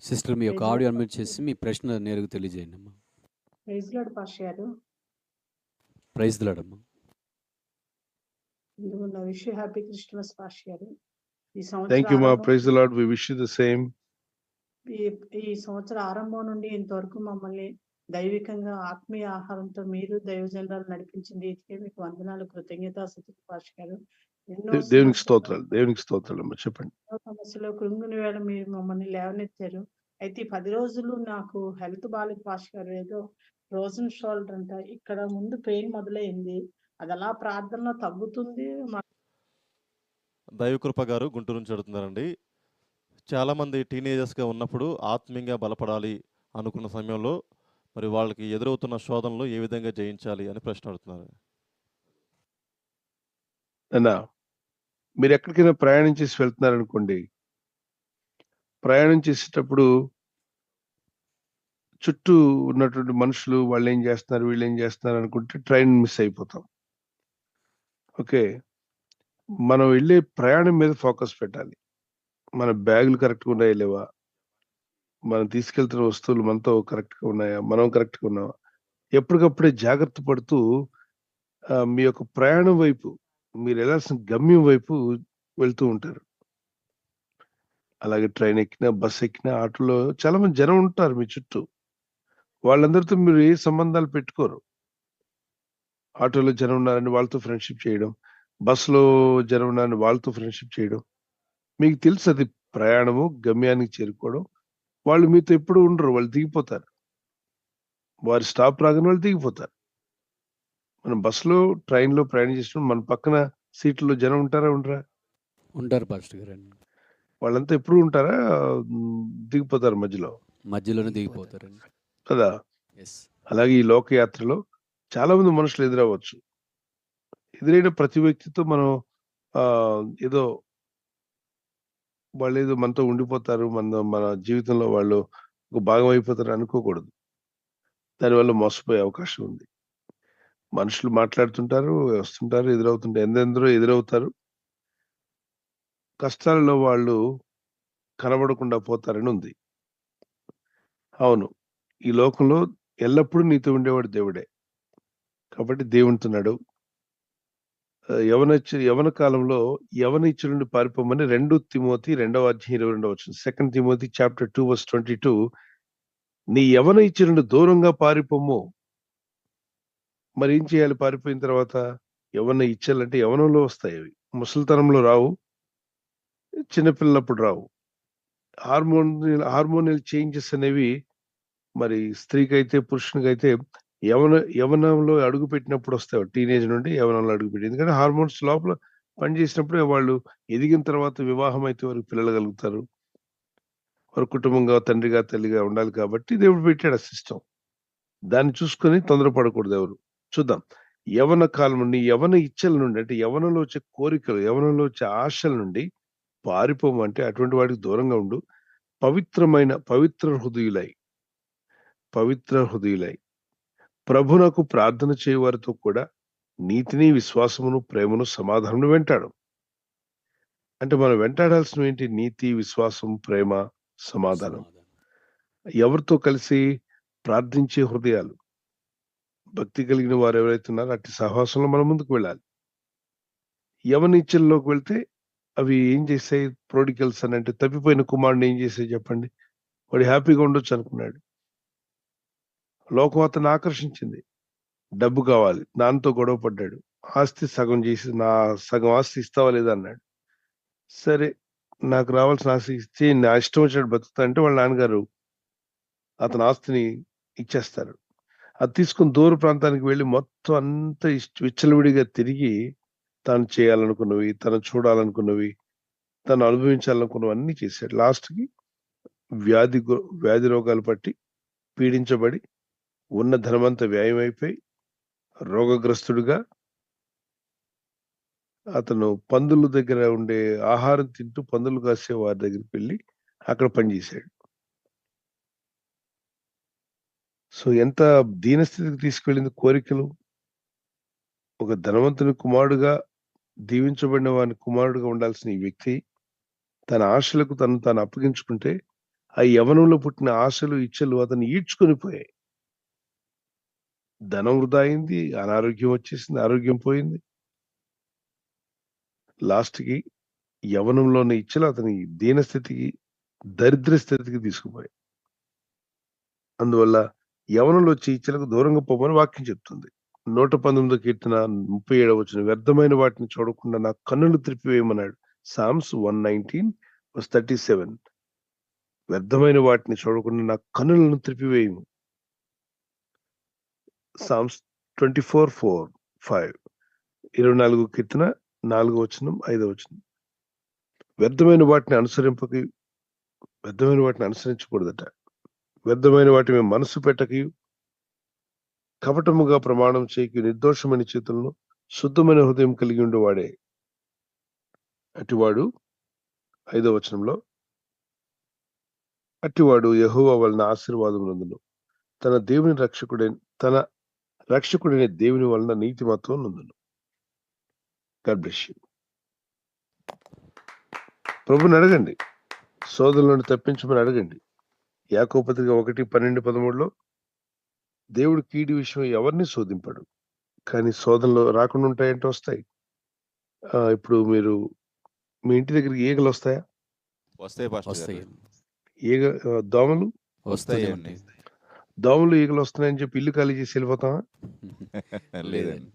సిస్టర్ మీ యొక్క ఆడియో అన్మ్యూట్ చేసి మీ ప్రశ్న నేరుగా తెలియజేయండి అమ్మా. ప్రైజ్ లార్డ్ పాస్టర్ గారు. ప్రైజ్ ది లార్డ్ అమ్మా. ముందుగా wish you happy Christmas pastor గారు. ఈ థ్యాంక్ యూ మా. సంవత్సరం praise the Lord. We wish you the same. ఈ సంవత్సర ఆరంభం నుండి ఇంతవరకు మమ్మల్ని దైవికంగా ఆత్మీయ ఆహారంతో మీరు దైవజనరాలు నడిపించిన రీతికి మీకు వందనాలు, కృతజ్ఞతాస్తుతులు పాస్టర్ గారు. ఎన్నో దేవునికి స్తోత్రాలు, దేవునికి స్తోత్రాలు అమ్మా. చెప్పండి. సమస్యలో కృంగుని వేళ మీరు మమ్మల్ని లేవనెత్తారు. అయితే ఈ 10 రోజులు నాకు హెల్త్ బాగాలేదు పాస్టర్ గారు. ఏదో ఫ్రోజన్ షోల్డర్ అంట. ఇక్కడ ముందు పెయిన్ మొదలైంది. అది అలా ప్రార్థనలో తగ్గుతుంది. దైవకృప గారు గుంటూరు నుంచి అడుగుతున్నారండి. చాలామంది టీనేజర్స్గా ఉన్నప్పుడు ఆత్మీయంగా బలపడాలి అనుకున్న సమయంలో మరి వాళ్ళకి ఎదురవుతున్న శోధనలు ఏ విధంగా జయించాలి అని ప్రశ్న అడుగుతున్నారు. అన్నా, మీరు ఎక్కడికైనా ప్రయాణం చేసి వెళ్తున్నారనుకోండి, ప్రయాణం చేసేటప్పుడు చుట్టూ ఉన్నటువంటి మనుషులు వాళ్ళు ఏం చేస్తున్నారు, వీళ్ళు ఏం చేస్తున్నారు అనుకుంటే ట్రైన్ మిస్ అయిపోతాం. ఓకే. మనం వెళ్ళే ప్రయాణం మీద ఫోకస్ పెట్టాలి. మన బ్యాగులు కరెక్ట్గా ఉన్నాయా లేవా, మనం తీసుకెళ్తున్న వస్తువులు మనతో కరెక్ట్గా ఉన్నాయా, మనం కరెక్ట్గా ఉన్నావా, ఎప్పటికప్పుడే జాగ్రత్త పడుతూ మీ యొక్క ప్రయాణం వైపు, మీరు వెళ్ళాల్సిన గమ్యం వైపు వెళ్తూ ఉంటారు. అలాగే ట్రైన్ ఎక్కినా, బస్ ఎక్కినా, ఆటోలో చాలా మంది జనం ఉంటారు మీ చుట్టూ. వాళ్ళందరితో మీరు ఏ సంబంధాలు పెట్టుకోరు. ఆటోలో జనం ఉన్నారని వాళ్ళతో ఫ్రెండ్షిప్ చేయడం, బస్సులో జనం ఉన్నారని వాళ్ళతో ఫ్రెండ్షిప్ చేయడం. మీకు తెలుసు అది ప్రయాణము, గమ్యానికి చేరుకోవడం. వాళ్ళు మీతో ఎప్పుడు ఉండరు, వాళ్ళు దిగిపోతారు. వారి స్టాప్ రాగానే వాళ్ళు దిగిపోతారు. మనం బస్సులో, ట్రైన్లో ప్రయాణం చేసినప్పుడు మన పక్కన సీట్లో జనం ఉంటారా, ఉండరా? ఉంటారు పాస్టర్ గారు. వాళ్ళంతా ఎప్పుడు ఉంటారా, దిగిపోతారు మధ్యలోనే దిగిపోతారండి కదా. ఎస్. అలాగే ఈ లోకయాత్రలో చాలా మంది మనుషులు ఎదురవ్వచ్చు. ఎదురైన ప్రతి వ్యక్తితో మనం ఏదో వాళ్ళు ఏదో మనతో ఉండిపోతారు, మన జీవితంలో వాళ్ళు ఒక భాగం అయిపోతారు అనుకోకూడదు. దానివల్ల మోసపోయే అవకాశం ఉంది. మనుషులు మాట్లాడుతుంటారు, వస్తుంటారు, ఎదురవుతుంటారు, ఎందెందరో ఎదురవుతారు. కష్టాలలో వాళ్ళు కనబడకుండా పోతారని ఉంది. అవును. ఈ లోకంలో ఎల్లప్పుడూ నీతో ఉండేవాడు దేవుడే. కాబట్టి దేవునితో నడువు. యవన కాలంలో యవన ఇచ్చ నుండి పారిపోమని 2 తిమోతి 2వ అధ్యాయం 22వ వచనం. 2 తిమోతి చాప్టర్ 2 వర్స్ 22 నీ యవన ఇచ్చ నుండి దూరంగా పారిపోము. మరి ఏం చేయాలి పారిపోయిన తర్వాత? యవన ఇచ్చలంటే యవనంలో వస్తాయి అవి. ముసలితనంలో రావు. చిన్నపిల్లలప్పుడు రావు. హార్మోనల్ చేంజెస్ అనేవి మరి స్త్రీకైతే పురుషునికైతే యవనంలో అడుగుపెట్టినప్పుడు వస్తాయి. టీనేజ్ నుండి యవనంలో అడుగుపెట్టి. ఎందుకంటే హార్మోన్స్ లోపల పనిచేసినప్పుడే వాళ్ళు ఎదిగిన తర్వాత వివాహం అయితే వారికి పిల్లలు కలుగుతారు. వారు కుటుంబంగా తండ్రిగా తల్లిగా ఉండాలి కాబట్టి దేవుడు పెట్టాడు ఆ సిస్టమ్. దాన్ని చూసుకొని తొందరపడకూడదు ఎవరు. చూద్దాం. యవన కాలం నుండి యవన ఇచ్చల నుండి అంటే యవనంలో వచ్చే కోరికలు, యవనంలో వచ్చే ఆశల నుండి పారిపోమంటే అటువంటి వాడికి దూరంగా ఉండు. పవిత్ర హృదయులై ప్రభునకు ప్రార్థన చేయవారితో కూడా నీతిని, విశ్వాసమును, ప్రేమను, సమాధానమును వెంటాడు. అంటే మనం వెంటాడాల్సినవి ఏంటి? నీతి, విశ్వాసం, ప్రేమ, సమాధానం. ఎవరితో కలిసి? ప్రార్థించే హృదయాలు. భక్తి కలిగిన వారు ఎవరైతే ఉన్నారో అట్టి సహవాసంలో మనం ముందుకు వెళ్ళాలి. యవనిచ్చల్లోకి వెళ్తే అవి ఏం చేస్తాయి? ప్రోడికల్స్ అని అంటే తప్పిపోయిన కుమారుడిని ఏం చేసాయి చెప్పండి? వాడు హ్యాపీగా ఉండొచ్చు అనుకున్నాడు. లోకం అతను ఆకర్షించింది. డబ్బు కావాలి. నాన్నతో గొడవ పడ్డాడు. ఆస్తి సగం చేసి నా సగం ఆస్తి ఇస్తావా లేదా అన్నాడు. సరే నాకు రావాల్సిన ఆస్తి ఇచ్చి నా ఇష్టం వచ్చినట్టు బతుకుతా అంటే వాళ్ళ నాన్నగారు అతని ఆస్తిని ఇచ్చేస్తారు. అది తీసుకుని దూర ప్రాంతానికి వెళ్ళి మొత్తం అంతా విచ్చలవిడిగా తిరిగి తాను చేయాలనుకున్నవి, తను చూడాలనుకున్నవి, తను అనుభవించాలనుకున్నవి అన్నీ చేశాడు. లాస్ట్‌కి వ్యాధి రోగాలు పట్టి పీడించబడి ఉన్న ధనమంతా వ్యయమైపోయి రోగగ్రస్తుడుగా అతను పందుల దగ్గర ఉండే ఆహారం తింటూ పందులు కాసే వారి దగ్గరికి వెళ్ళి అక్కడ పనిచేశాడు. సో ఎంత దీనస్థితికి తీసుకెళ్ళింది కోరికలు. ఒక ధనవంతుని కుమారుడుగా దీవించబడిన వాని కుమారుడుగా ఉండాల్సిన ఈ వ్యక్తి తన ఆశలకు తాను అప్పగించుకుంటే ఆ యవనంలో పుట్టిన ఆశలు, ఇచ్చలు అతన్ని ఈడ్చుకొని పోయాయి. ధనం వృధా అయింది, అనారోగ్యం వచ్చేసింది, ఆరోగ్యం పోయింది. లాస్ట్‌కి యవనంలోని ఇచ్చలు అతని దీనస్థితికి, దరిద్ర స్థితికి తీసుకుపోయాయి. అందువల్ల యవనంలో వచ్చే ఇచ్చలకు దూరంగా పోమని వాక్యం చెప్తుంది. 119 కీర్తన 37వ వచనం వ్యర్థమైన వాటిని చూడకుండా నా కన్నులు త్రిప్పివేయమన్నాడు. సామ్స్ 119:37 వ్యర్థమైన వాటిని చూడకుండా నా కన్నులను త్రిప్పివేయము. సామ్స్ 24:4-5 24 కీర్తన 4వ వచనం 5వ వచనం వ్యర్థమైన వాటిని అనుసరించకూడదట. వ్యర్థమైన వాటి మీద మనసు పెట్టకయు కపటముగా ప్రమాణం చేయకు నిర్దోషమైన చేతులను శుద్ధమైన హృదయం కలిగి ఉండేవాడే అటివాడు 5వ వచనంలో అట్టివాడు యెహోవా వలన ఆశీర్వాదం నందును తన రక్షకుడైన దేవుని వలన నీతిమత్వం నందును. God bless you. ప్రభుని అడగండి, శోధనలను తప్పించమని అడగండి. యాకోబు పత్రిక 1:12-13 దేవుడు కీడి విషయం ఎవరిని శోధింపడు, కానీ శోధనలు రాకుండా ఉంటాయంటే వస్తాయి. ఇప్పుడు మీరు మీ ఇంటి దగ్గరికి ఈగలు వస్తాయా? వస్తాయి పాస్టర్ వస్తాయి. గారు. దోమలు వస్తాయండి. దోమలు ఈగలు వస్తున్నాయని చెప్పి ఇల్లు ఖాళీ చేసి వెళ్ళిపోతామా? లేదండి.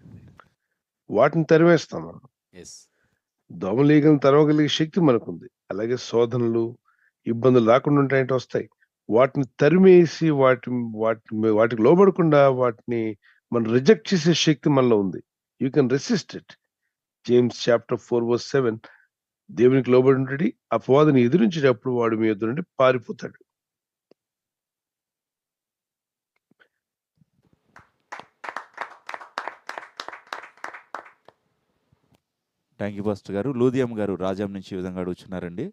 వాటిని తరిమేస్తాం మనం. ఎస్. దోమలు ఈగలను తరవగలిగే శక్తి మనకుంది. అలాగే శోధనలు, ఇబ్బందులు రాకుండా ఉంటాయంటే వస్తాయి. వాటిని తరిమేసి వాటికి లోబడకుండా వాటిని మనం రిజెక్ట్ చేసే శక్తి మనలో ఉంది. You can resist it. James chapter 4:7 దేవునికి లోబడి ఉండి అపవాదిని ఎదిరించేటప్పుడు వాడు మీ ఎదురు నుండి పారిపోతాడు. థ్యాంక్ యూ పాస్టర్ గారు. లూదియం గారు రాజాం నుంచి ఈ విధంగా అడుగుతున్నారండి.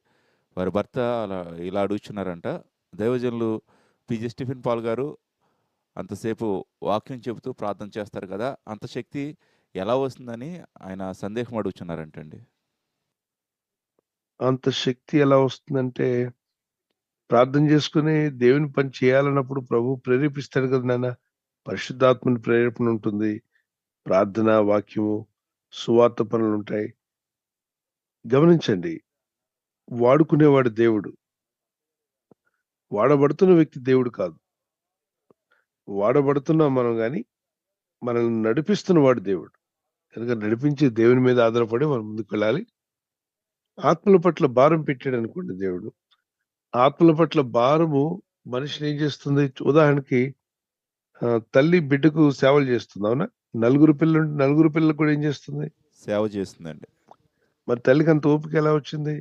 వారి భర్త ఇలా అడుగుతున్నారంట. దైవజనులు పిజి స్టీఫెన్ పాల్ గారు అంతసేపు వాక్యం చెబుతూ ప్రార్థన చేస్తారు కదా, అంత శక్తి ఎలా వస్తుందని ఆయన సందేహం అడుగుతున్నారంటండి. అంత శక్తి ఎలా వస్తుందంటే, ప్రార్థన చేసుకొని దేవుని పని చేయాలన్నప్పుడు ప్రభువు ప్రేరేపిస్తాడు కదా నాన్న. పరిశుద్ధాత్మని ప్రేరేపణ ఉంటుంది. ప్రార్థన, వాక్యము, సువార్త పనులుంటాయి. గమనించండి. వాడుకునేవాడు దేవుడు. వాడబడుతున్న వ్యక్తి దేవుడు కాదు. వాడబడుతున్నాం మనం గాని, మనల్ని నడిపిస్తున్న వాడు దేవుడు. కనుక నడిపించే దేవుని మీద ఆధారపడి మనం ముందుకెళ్ళాలి. ఆత్మల పట్ల భారం పెట్టాడనుకోండి దేవుడు. ఆత్మల పట్ల భారము మనిషిని ఏం చేస్తుంది? ఉదాహరణకి తల్లి బిడ్డకు సేవలు చేస్తుంది. అవునా? నలుగురు పిల్లలకు కూడా ఏం చేస్తుంది? సేవ చేస్తుందండి. మరి తల్లికి అంత ఓపిక ఎలా వచ్చింది?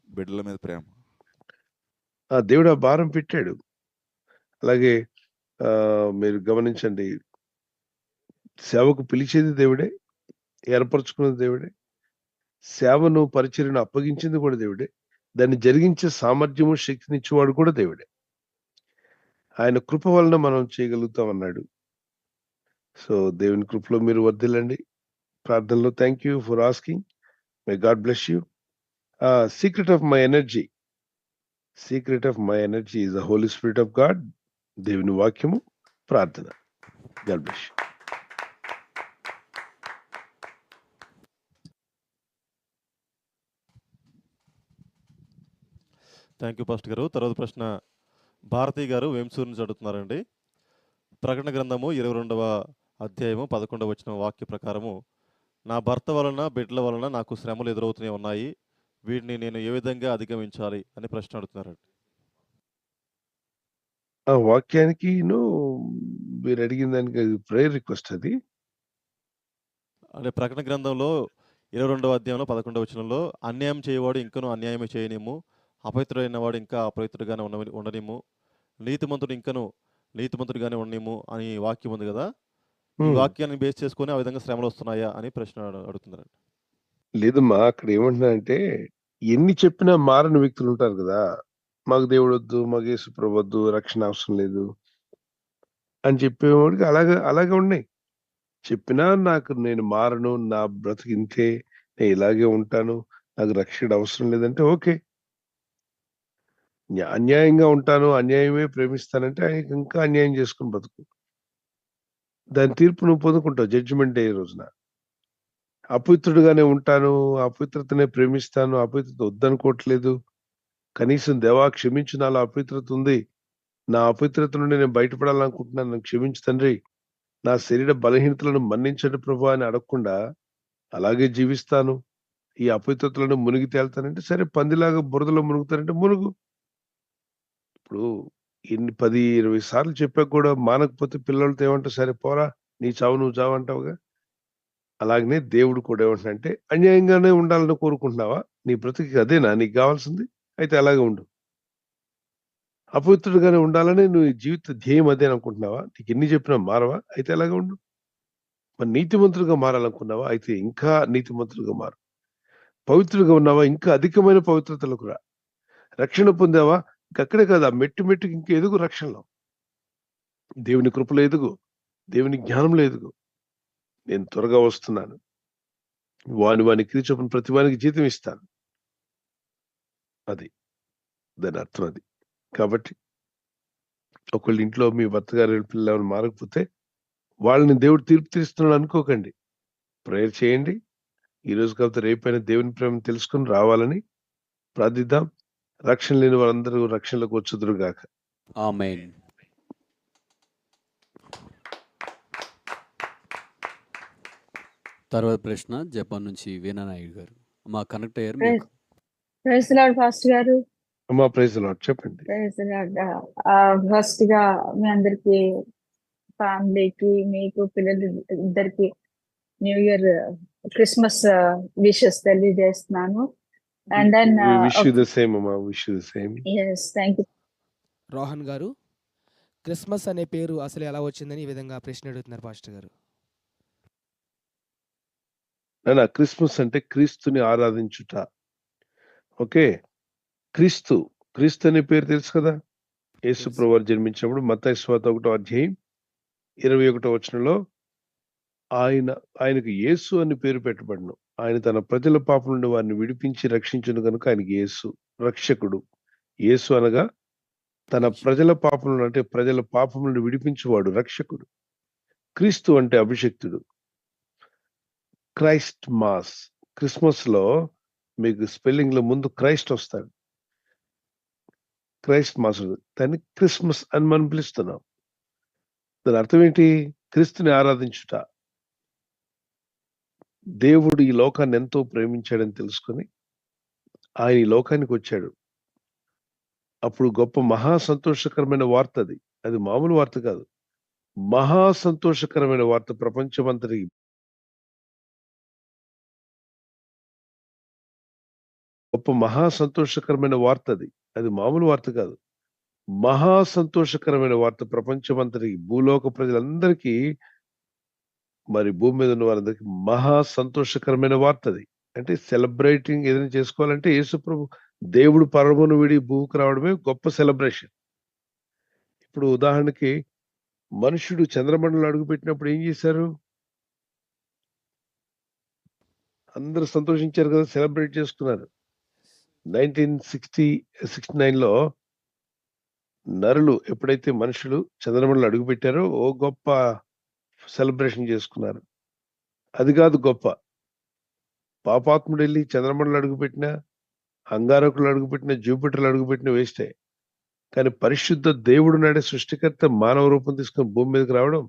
బిడ్డల మీద ప్రేమ. దేవుడు ఆ భారం పెట్టాడు. అలాగే మీరు గమనించండి. సేవకు పిలిచేది దేవుడే, ఏర్పరచుకున్నది దేవుడే, సేవను పరిచర్యను అప్పగించింది కూడా దేవుడే, దాన్ని జరిగించే సామర్థ్యము శక్తినిచ్చేవాడు కూడా దేవుడే. ఆయన కృప వలన మనం చేయగలుగుతాం అన్నాడు. సో దేవుని కృపలో మీరు వర్ధిల్లండి. ప్రార్థనలో thank you for asking. May God bless you. Secret of my energy is the Holy Spirit of God. దేవుని వాక్యము, ప్రార్థన. God bless you. Thank you pastor గారు. తర్వాత ప్రశ్న భారతి గారు వేంసూరు నుంచి అడుగుతున్నారండి. ప్రకటన గ్రంథము 22వ అధ్యాయము 11వ వచనం వాక్య ప్రకారము, నా భర్త వలన బిడ్డల వలన నాకు శ్రమలు ఎదురవుతూనే ఉన్నాయి, వీటిని నేను ఏ విధంగా అధిగమించాలి అని ప్రశ్న అడుగుతున్నారండి. ఆ వాక్యానికి మీరు అడిగిన దానికి ప్రేయర్ రిక్వెస్ట్ అది. అంటే ప్రకటన గ్రంథంలో 22వ అధ్యాయంలో 11వ వచనంలో, అన్యాయం చేయవాడు ఇంకనూ అన్యాయమే చేయనిమ్ము, అపవిత్రుడైన వాడు ఇంకా అపవిత్రుడుగానే ఉండనిమ్ము, నీతిమంతుడు ఇంకను నీతిమంతుడిగానే ఉండనిమ్ము అని వాక్యం ఉంది కదా. ఈ వాక్యాన్ని బేస్ చేసుకొని ఆ విధంగా శ్రమలు వస్తున్నాయా అని ప్రశ్న అడుగుతున్నారండి. లేదమ్మా, అక్కడ ఏమంటున్నానంటే, ఎన్ని చెప్పినా మారని వ్యక్తులు ఉంటారు కదా. మాకు దేవుడు వద్దు, మాకు యేసు ప్రభు వద్దు, రక్షణ అవసరం లేదు అని చెప్పేవాడికి అలాగే ఉన్నాయి. చెప్పినా నేను మారను, నా బ్రతుకు ఇంతే, నేను ఇలాగే ఉంటాను, నాకు రక్షణ అవసరం లేదంటే ఓకే. అన్యాయంగా ఉంటాను, అన్యాయమే ప్రేమిస్తానంటే ఆయనకి ఇంకా అన్యాయం చేసుకుని బతుకు. దాని తీర్పు నువ్వు పొందుకుంటావు జడ్జిమెంట్ డే రోజున. అపవిత్రుడుగానే ఉంటాను, అపవిత్రతనే ప్రేమిస్తాను, అపవిత్రత వద్దనుకోవట్లేదు, కనీసం దేవా క్షమించు, నాలో అపవిత్రత ఉంది, నా అపవిత్రత నుండి నేను బయటపడాలనుకుంటున్నాను, నన్ను క్షమించు తండ్రి, నా శరీర బలహీనతలను మన్నించండి ప్రభు అని అడగకుండా అలాగే జీవిస్తాను, ఈ అపవిత్రతలను మునిగి తేలుతానంటే సరే, పందిలాగా బురదలో మునుగుతానంటే మునుగు. ఇప్పుడు ఎన్ని 10-20 సార్లు చెప్పాక కూడా మానకపోతే పిల్లలతో ఏమంటావు? సరే పోరా, నీ చావు నువ్వు చావు అంటావుగా. అలాగనే దేవుడు కూడా ఏమంటున్నాడంటే, అన్యాయంగానే ఉండాలని కోరుకుంటున్నావా? నీ బ్రతుకి అదేనా నీకు కావాల్సింది? అయితే అలాగే ఉండు. అపవిత్రుడుగానే ఉండాలని నువ్వు జీవిత ధ్యేయం అదే అనుకుంటున్నావా? నీకు ఎన్ని చెప్పినా మారవా? అయితే అలాగే ఉండు. మరి నీతిమంతులుగా మారాలనుకున్నావా? అయితే ఇంకా నీతిమంతులుగా మారు. పవిత్రులుగా ఉన్నావా? ఇంకా అధికమైన పవిత్రతలకు రా. రక్షణ పొందావా? అక్కడే కాదు, ఆ మెట్టుకి ఇంకా ఎదుగు రక్షణలో. దేవుని కృపలో ఎదుగు, దేవుని జ్ఞానంలో ఎదుగు. నేను త్వరగా వస్తున్నాను, వాని క్రియ చొప్పున ప్రతి వానికి జీతం ఇస్తాను. అది దాని అర్థం అది. కాబట్టి ఒకళ్ళ ఇంట్లో మీ భర్త గారి పిల్లలు మారకపోతే వాళ్ళని దేవుడు తీర్పు తీస్తున్నాడు అనుకోకండి. ప్రేయర్ చేయండి. ఈ రోజు కాకపోతే రేపైనా దేవుని ప్రేమ తెలుసుకుని రావాలని ప్రార్థిద్దాం. రక్షణ లేని వాళ్ళందరూ రక్షణలోకి వచ్చుదురు గాక. ఆమేన్. తర్వాత ప్రశ్న జపాన్ నుంచి వీణా నాయుడు గారు. మా కనెక్ట్ అయ్యారు. ప్రైజ్ లార్డ్ పాస్టర్ గారు. అమ్మా ప్రైజ్ లార్డ్, చెప్పండి. Praise Lord. ఫస్ట్ గా మీ అందరికి, ఫ్యామిలీకి, మీకు పిల్లలు ఇద్దరికి న్యూ ఇయర్ క్రిస్మస్ విషెస్ తెలియజేస్తున్నాను. And then wish you the same అమ్మా, wish you the same. yes, thank you. Rohan గారు, క్రిస్మస్ అనే పేరు అసలు ఎలా వచ్చిందని ఈ విధంగా ప్రశ్న అడుగుతున్నారు పాస్టర్ గారు. నాన్న, క్రిస్మస్ అంటే క్రీస్తుని ఆరాధించుట. ఓకే, క్రీస్తు అనే పేరు తెలుసు కదా. యేసు ప్రభువు జన్మించినప్పుడు మత్తయి సువార్త 1వ అధ్యాయం 21వ వచనంలో ఆయనకు యేసు అని పేరు పెట్టబడును. ఆయన తన ప్రజల పాపం నుండి వారిని విడిపించి రక్షించును కనుక ఆయనకి యేసు రక్షకుడు. యేసు అనగా తన ప్రజల పాపం అంటే ప్రజల పాపం నుండి విడిపించువాడు, రక్షకుడు. క్రీస్తు అంటే అభిషక్తుడు. Christ mass. క్రిస్మస్ లో మీకు స్పెల్లింగ్ లో ముందు క్రైస్ట్ వస్తాడు. క్రైస్ట్ మాస్ దాన్ని క్రిస్మస్ అని మనం పిలుస్తున్నాం. దాని అర్థం ఏంటి? క్రీస్తుని ఆరాధించుట. దేవుడు ఈ లోకాన్ని ఎంతో ప్రేమించాడని తెలుసుకొని ఆయన ఈ లోకానికి వచ్చాడు. అప్పుడు గొప్ప మహా సంతోషకరమైన వార్త అది. అది మామూలు వార్త కాదు, మహా సంతోషకరమైన వార్త. ప్రపంచమంతటికి గొప్ప మహా సంతోషకరమైన వార్త అది. అది మామూలు వార్త కాదు, మహా సంతోషకరమైన వార్త. ప్రపంచమంతటికి, భూలోక ప్రజలందరికీ, మరి భూమి మీద ఉన్న వారందరికీ మహా సంతోషకరమైన వార్త అది. అంటే సెలబ్రేటింగ్ ఏదైనా చేసుకోవాలంటే యేసు ప్రభు దేవుడు పరమును విడి భూమికి రావడమే గొప్ప సెలబ్రేషన్. ఇప్పుడు ఉదాహరణకి మనుషుడు చంద్రమండలం అడుగుపెట్టినప్పుడు ఏం చేశారు? అందరూ సంతోషించారు కదా, సెలబ్రేట్ చేసుకున్నారు. 1969లో నరులు ఎప్పుడైతే మనుషులు చంద్రమండలం అడుగుపెట్టారో ఓ గొప్ప సెలబ్రేషన్ చేసుకున్నారు. అది కాదు గొప్ప. పాపాత్ముడు వెళ్ళి చంద్రమండలం అడుగుపెట్టినా, అంగారకులు అడుగుపెట్టిన, జూపిటర్లు అడుగుపెట్టిన వేస్టే. కానీ పరిశుద్ధ దేవుడు నాడే సృష్టికర్త మానవ రూపం తీసుకుని భూమి మీదకి రావడం,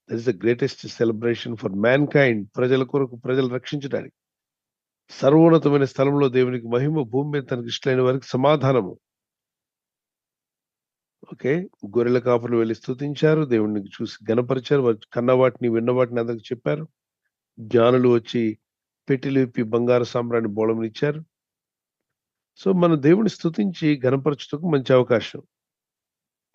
that is the greatest celebration for man kind. ప్రజల కొరకు, ప్రజలు రక్షించడానికి. సర్వోన్నతమైన స్థలంలో దేవునికి మహిమ, భూమి మీద తనకి ఇష్టమైన వారికి సమాధానము. ఓకే, గొర్రెల కాపులు వెళ్ళి స్తుతించారు, దేవుడిని చూసి గణపరిచారు, వారు కన్న వాటిని విన్న వాటిని అందరికి చెప్పారు. జ్ఞానులు వచ్చి పెట్టెలు విప్పి బంగారు సామ్రాన్ని బోళమునిచ్చారు. సో మన దేవుని స్తుతించి గణపరచుటకు మంచి అవకాశం.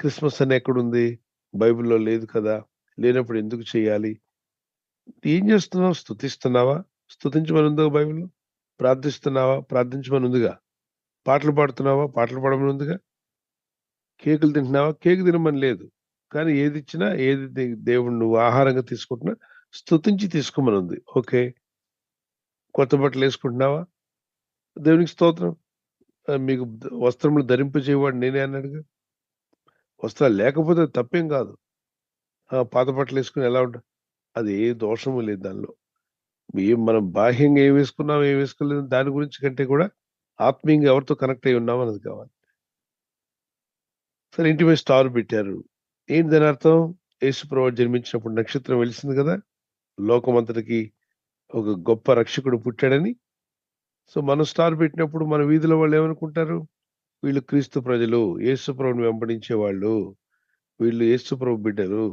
క్రిస్మస్ అని ఎక్కడుంది? బైబిల్లో లేదు కదా. లేనప్పుడు ఎందుకు చేయాలి? ఏం చేస్తున్నావు? స్తుతిస్తున్నావా? స్తుతించమని ఉందా బైబిల్లో? ప్రార్థిస్తున్నావా? ప్రార్థించమని ఉందిగా. పాటలు పాడుతున్నావా? పాటలు పాడమని ఉందిగా. కేకులు తింటున్నావా? కేక్ తినమని లేదు. కానీ ఏది ఇచ్చినా, ఏది దేవుడు నువ్వు ఆహారంగా తీసుకుంటున్నా స్తుతించి తీసుకోమని ఉంది. ఓకే, కొత్త బట్టలు వేసుకుంటున్నావా? దేవునికి స్తోత్రం. మీకు వస్త్రములు ధరింపజేయవాడు నేనే అన్నాడుగా. వస్త్రాలు లేకపోతే తప్పేం కాదు. పాత బట్టలు వేసుకుని ఎలా ఉంటా, అది ఏ దోషము లేదు దానిలో. ఏం మనం బాహ్యంగా ఏం వేసుకున్నాం, ఏం వేసుకోలేదు దాని గురించి కంటే కూడా ఆత్మీయంగా ఎవరితో కనెక్ట్ అయి ఉన్నాం అన్నది కావాలి. సరే, ఇంటి మీద స్టార్ పెట్టారు. ఏంటి దాని అర్థం? యేసుప్రభు జన్మించినప్పుడు నక్షత్రం వెలిసింది కదా, లోకమంతటికి ఒక గొప్ప రక్షకుడు పుట్టాడని. సో మనం స్టార్ పెట్టినప్పుడు మన వీధిలో వాళ్ళు ఏమనుకుంటారు? వీళ్ళు క్రీస్తు ప్రజలు, యేసుప్రభుని వెంబడించే వాళ్ళు, వీళ్ళు యేసుప్రభు బిడ్డలు.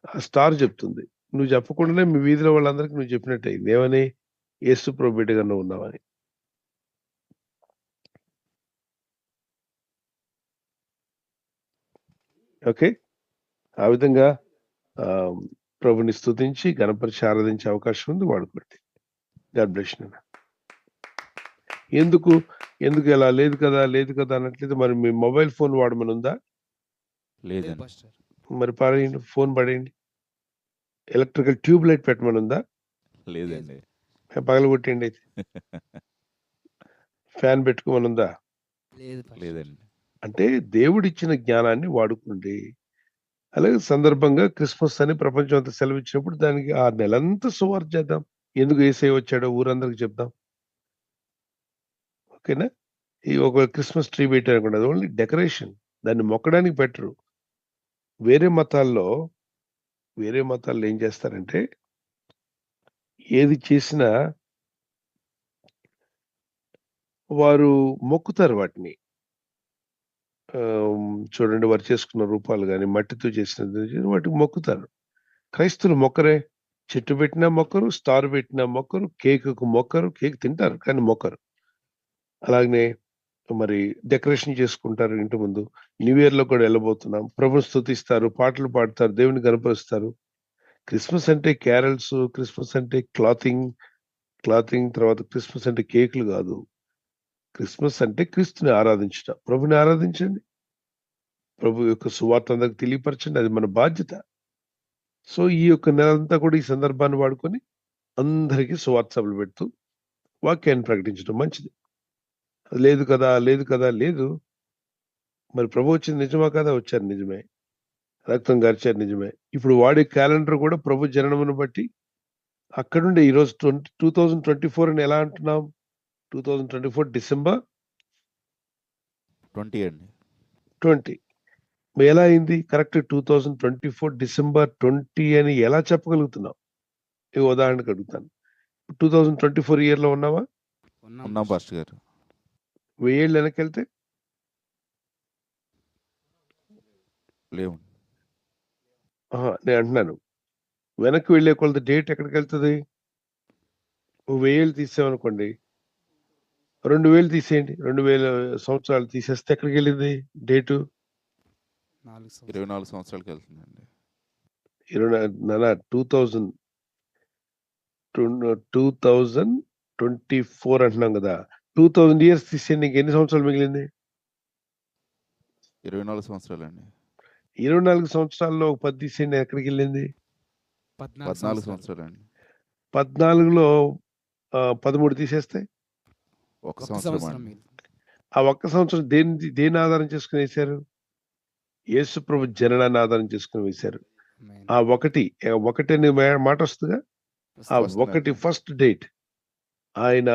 ఆ స్టార్ చెప్తుంది. నువ్వు చెప్పకుండానే మీ వీధిలో వాళ్ళందరికీ నువ్వు చెప్పినట్టే. ఏమని? యేసుప్రభు బిడ్డగా నువ్వు ఉన్నావని. ఓకే, ఆ విధంగా ప్రభుని స్తుతించి గణపరిచి ఆరాధించే అవకాశం ఉంది, వాడుకోండి. God bless you. ఎందుకు ఎందుకు ఎలా లేదు కదా, లేదు కదా అన్నట్లయితే మరి మీ మొబైల్ ఫోన్ వాడమని ఉందా? లేదండి. పాస్టర్. మరి పారేయండి, ఫోన్ పడేయండి. ఎలక్ట్రికల్ ట్యూబ్ లైట్ పెట్టమని ఉందా? లేదండి. పగలగొట్టేయండి అయితే. ఫ్యాన్ పెట్టుకోమని ఉందా? లేదు పాస్టర్. లేదండి. అంటే దేవుడిచ్చిన జ్ఞానాన్ని వాడుకోండి. అలాగే సందర్భంగా క్రిస్మస్ అని ప్రపంచం అంతా సెలవిచ్చినప్పుడు దానికి ఆ నెలంతా సువార్త చేద్దాం. ఎందుకు యేసయ్య వచ్చాడో ఊరందరికి చెప్దాం. ఓకేనా? ఈ ఒక క్రిస్మస్ ట్రీ పెట్టారనుకోండి, అది ఓన్లీ డెకరేషన్. దాన్ని మొక్కడానికి పెట్టరు. వేరే మతాల్లో ఏం చేస్తారంటే, ఏది చేసినా వారు మొక్కుతారు వాటిని. చూడండి, వారు చేసుకున్న రూపాలు గాని, మట్టితో చేసినది వాటికి మొక్కుతారు. క్రైస్తవులు మొక్కరే. చెట్టు పెట్టినా మొక్కరు, స్టార్ పెట్టినా మొక్కరు, కేకుకు మొక్కరు. కేక్ తింటారు కానీ మొక్కరు. అలాగనే మరి డెకరేషన్ చేసుకుంటారు ఇంటి ముందు. న్యూ ఇయర్ లో కూడా వెళ్ళబోతున్నాం. ప్రభుని స్తుతిస్తారు, పాటలు పాడతారు, దేవుని గణపరుస్తారు. క్రిస్మస్ అంటే క్యారల్స్, క్రిస్మస్ అంటే క్లాతింగ్ తర్వాత క్రిస్మస్ అంటే కేకులు కాదు. క్రిస్మస్ అంటే క్రీస్తుని ఆరాధించుట. ప్రభుని ఆరాధించండి. ప్రభు యొక్క సువార్త అందరికి తెలియపరచండి. అది మన బాధ్యత. సో ఈ యొక్క నెలంతా కూడా ఈ సందర్భాన్ని వాడుకొని అందరికీ సువార్త సభలు పెడుతూ వాక్యాన్ని ప్రకటించడం మంచిది. అది లేదు కదా, లేదు కదా, లేదు. మరి ప్రభు వచ్చింది నిజమా కదా? వచ్చారు నిజమే. రక్తం గార్చారు నిజమే. ఇప్పుడు వాడే క్యాలెండర్ కూడా ప్రభు జననమును బట్టి అక్కడుండే ఈరోజు 2024 అని ఎలా అంటున్నాం? 2024 డిసెంబర్ 20 అండి. 20. మరి ఎలా అయింది? కరెక్ట్ 2024 డిసెంబర్ 20 అని ఎలా చెప్పగలుగుతున్నాం? ఈ ఉదాహరణకు అడుగుతాను. 2024 ఇయర్‌లో ఉన్నామా? ఉన్నాం పాస్టర్ గారు. 1000 ఏళ్ళు వెనక్కెళ్తే లేవు. నేను అంటున్నాను. వెనక్కి వెళ్ళే కొలది డేట్ ఎక్కడికెళ్తది? ఓ 1000 ఏళ్ళు తీసామనుకోండి. 2000 తీసేయండి. 2000 సంవత్సరాలు తీసేస్తే ఎక్కడికెళ్ళింది డేటు? 24 సంవత్సరాలకి వెళ్తుందండి. 2024 అంటున్నాం కదా! 2000 ఇయర్స్ తీసేయండి. ఇంకెన్ని సంవత్సరాలు మిగిలింది? 24 సంవత్సరాలండి. 24 సంవత్సరాల్లో ఒక 10 తీసేయండి. ఎక్కడికెళ్ళింది? 14 సంవత్సరాలండి. 14లో 13 తీసేస్తే? ఒక సంవత్సరం అండి. ఆ ఒక్క సంవత్సరం దేన్ని ఆధారం చేసుకొని వేశారు? యేసు ప్రభు జననాన్ని ఆధారం చేసుకొని వేశారు. ఆ ఒకటి అనే మాట వస్తుందిగా, ఆ ఒకటి ఫస్ట్ డేట్ ఆయన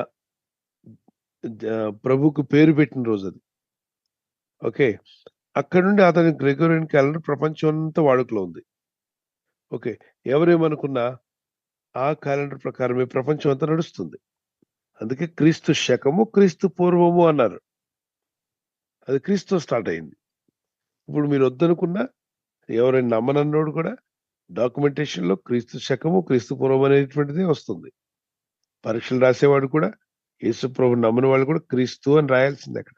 ప్రభుకు పేరు పెట్టిన రోజు అది. ఓకే. అక్కడ నుండి అతని గ్రెగోరియన్ క్యాలెండర్ ప్రపంచం అంతా వాడుకలో ఉంది. ఓకే. ఎవరేమనుకున్నా ఆ క్యాలెండర్ ప్రకారమే ప్రపంచం అంతా నడుస్తుంది. అందుకే క్రీస్తు శకము, క్రీస్తు పూర్వము అన్నారు. అది క్రీస్తు స్టార్ట్ అయింది. ఇప్పుడు మీరు వద్దనుకున్నా, ఎవరైనా నమ్మనన్నోడు కూడా డాక్యుమెంటేషన్‌లో క్రీస్తు శకము, క్రీస్తు పూర్వం అనేటువంటిదే వస్తుంది. పరీక్షలు రాసేవాడు కూడా యేసు ప్రభువుని నమ్మని వాళ్ళు కూడా క్రీస్తు అని రాయాల్సిందే అక్కడ.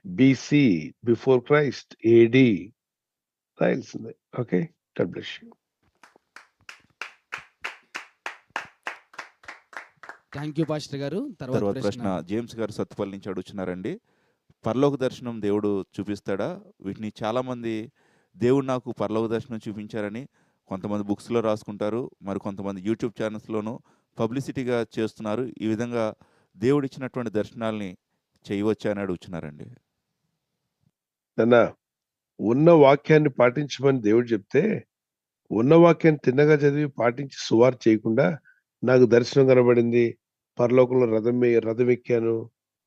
బీసీ, బిఫోర్ క్రైస్ట్, ఏడీ రాయాల్సిందే. Okay. God bless you. Thank you pastor గారు. తర్వాత ప్రశ్న జేమ్స్ గారు సత్తుపల్లి నుంచి అడుగుతున్నారండి. పరలోక దర్శనం దేవుడు చూపిస్తాడా? వీటిని చాలామంది దేవుడు నాకు పరలోక దర్శనం చూపించారని కొంతమంది బుక్స్‌లో రాసుకుంటారు. మరి కొంతమంది యూట్యూబ్ ఛానల్స్‌లోనూ పబ్లిసిటీగా చేస్తున్నారు. ఈ విధంగా దేవుడిచ్చినటువంటి దర్శనాల్ని చేయవచ్చా అని అడుగుతున్నారండి. నాన్న, ఉన్న వాక్యాన్ని పాటించమని దేవుడు చెప్తే, ఉన్న వాక్యాన్ని తిన్నగా చదివి పాటించి సువార్త చేయకుండా, నాకు దర్శనం కనబడింది, పరలోకంలో రథం ఎక్కాను,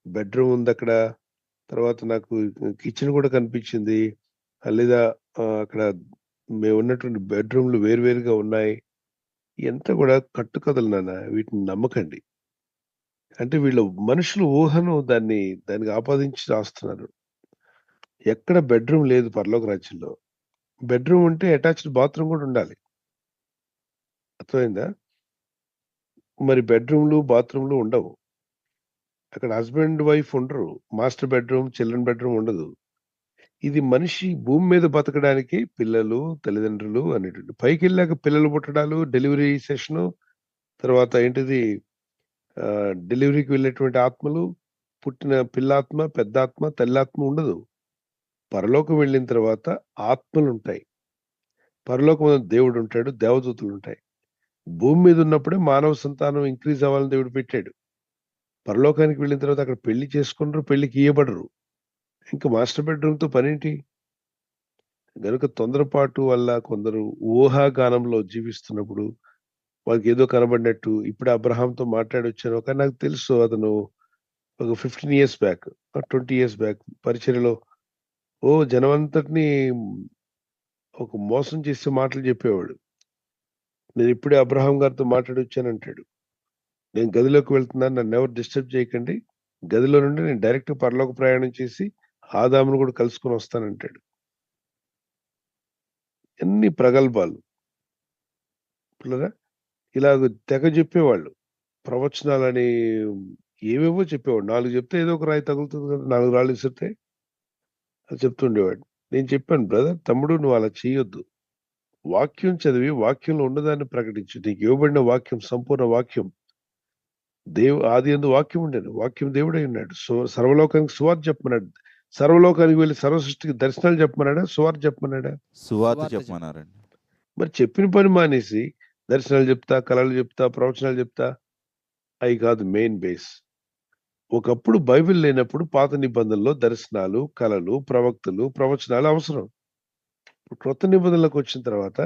బెడ్‌రూమ్ ఉందక్కడ, తర్వాత నాకు కిచెన్ కూడా కనిపించింది. లేదా అక్కడ మేమున్నటువంటి బెడ్‌రూమ్‌లు వేరువేరుగా ఉన్నాయి. ఇయంతా కూడా కట్టుకథలు నాన్న. వీటిని నమ్మకండి. అంటే వీళ్ళ మనుషుల ఊహను దానికి ఆపాదించి రాస్తున్నారు. ఎక్కడ బెడ్‌రూమ్ లేదు పరలోక రాజ్యంలో. బెడ్‌రూమ్ ఉంటే అటాచ్డ్ బాత్రూమ్ కూడా ఉండాలి. అర్థమైందా? మరి బెడ్‌రూమ్‌లు, బాత్రూమ్‌లు ఉండవు. అక్కడ హస్బాండ్, వైఫ్ ఉండరు. మాస్టర్ బెడ్‌రూమ్, చిల్డ్రన్ బెడ్‌రూమ్ ఉండదు. ఇది మనిషి భూమి మీద బతకడానికి పిల్లలు, తల్లిదండ్రులు అనేటువంటి. పైకెళ్ళాక పిల్లలు పుట్టడాలు, డెలివరీ సెషను, తర్వాత ఏంటిది డెలివరీకి వెళ్ళేటువంటి ఆత్మలు, పుట్టిన పిల్లాత్మ, పెద్దాత్మ, తల్లాత్మ ఉండదు. పరలోకం వెళ్ళిన తర్వాత ఆత్మలుంటాయి. పరలోకంలో దేవుడుంటాడు, దేవదూతలుంటాయి. భూమి మీద ఉన్నప్పుడే మానవ సంతానం ఇంక్రీజ్ అవ్వాలని దేవుడు పెట్టాడు. పరలోకానికి వెళ్ళిన తర్వాత అక్కడ పెళ్లి చేసుకుంటారు, పెళ్లికి ఇయ్యబడరు. ఇంకా మాస్టర్ బెడ్‌రూమ్‌తో పనేంటి? గనుక తొందరపాటు వల్ల కొందరు ఊహాగానంలో జీవిస్తున్నప్పుడు వాళ్ళకి ఏదో కనబడినట్టు, ఇప్పుడే అబ్రహాంతో మాట్లాడొచ్చాను. కానీ నాకు తెలుసు అతను ఒక 15 ఇయర్స్ బ్యాక్, 20 ఇయర్స్ బ్యాక్ పరిచర్యలో జనమంతటిని ఒక మోసం చేసే మాటలు చెప్పేవాడు. నేను ఇప్పుడే అబ్రహాం గారితో మాట్లాడొచ్చానంటాడు. నేను గదిలోకి వెళ్తున్నాను, నన్నెవరు డిస్టర్బ్ చేయకండి. గదిలో నుండి నేను డైరెక్ట్ పరలోక ప్రయాణం చేసి ఆదామును కూడా కలుసుకొని వస్తానంటాడు. ఎన్ని ప్రగల్భాలు. పిల్లరా, ఇలాగ తెగ చెప్పేవాళ్ళు. ప్రవచనాలని ఏవేవో చెప్పేవాడు. 4 చెప్తే ఏదో ఒక రాయి తగులుతుంది కదా! 4 రాళ్ళు విసిరితే. అది చెప్తుండేవాడు. నేను చెప్పాను, బ్రదర్, తమ్ముడు, నువ్వు అలా చేయొద్దు. వాక్యం చదివి వాక్యంలో ఉన్నదాన్ని ప్రకటించు. నీకు ఇవ్వబడిన వాక్యం సంపూర్ణ వాక్యం. ఆదియందు వాక్యం ఉండెను. వాక్యం దేవుడై ఉన్నాడు. సర్వలోకానికి సువార్త చెప్పమన్నాడు. సర్వలోకానికి వెళ్ళి సర్వ సృష్టికి దర్శనాలు చెప్పమన్నాడా? సువార్త చెప్పమన్నాడా? సువార్త చెప్పమన్నారండి. మరి చెప్పిన పని మానేసి దర్శనాలు చెప్తా, కళలు చెప్తా, ప్రవచనాలు చెప్తా, అవి కాదు మెయిన్ బేస్. ఒకప్పుడు బైబిల్ లేనప్పుడు పాత నిబంధనలో దర్శనాలు, కళలు, ప్రవక్తలు, ప్రవచనాలు అవసరం. క్రొత్త నిబంధనలకు వచ్చిన తర్వాత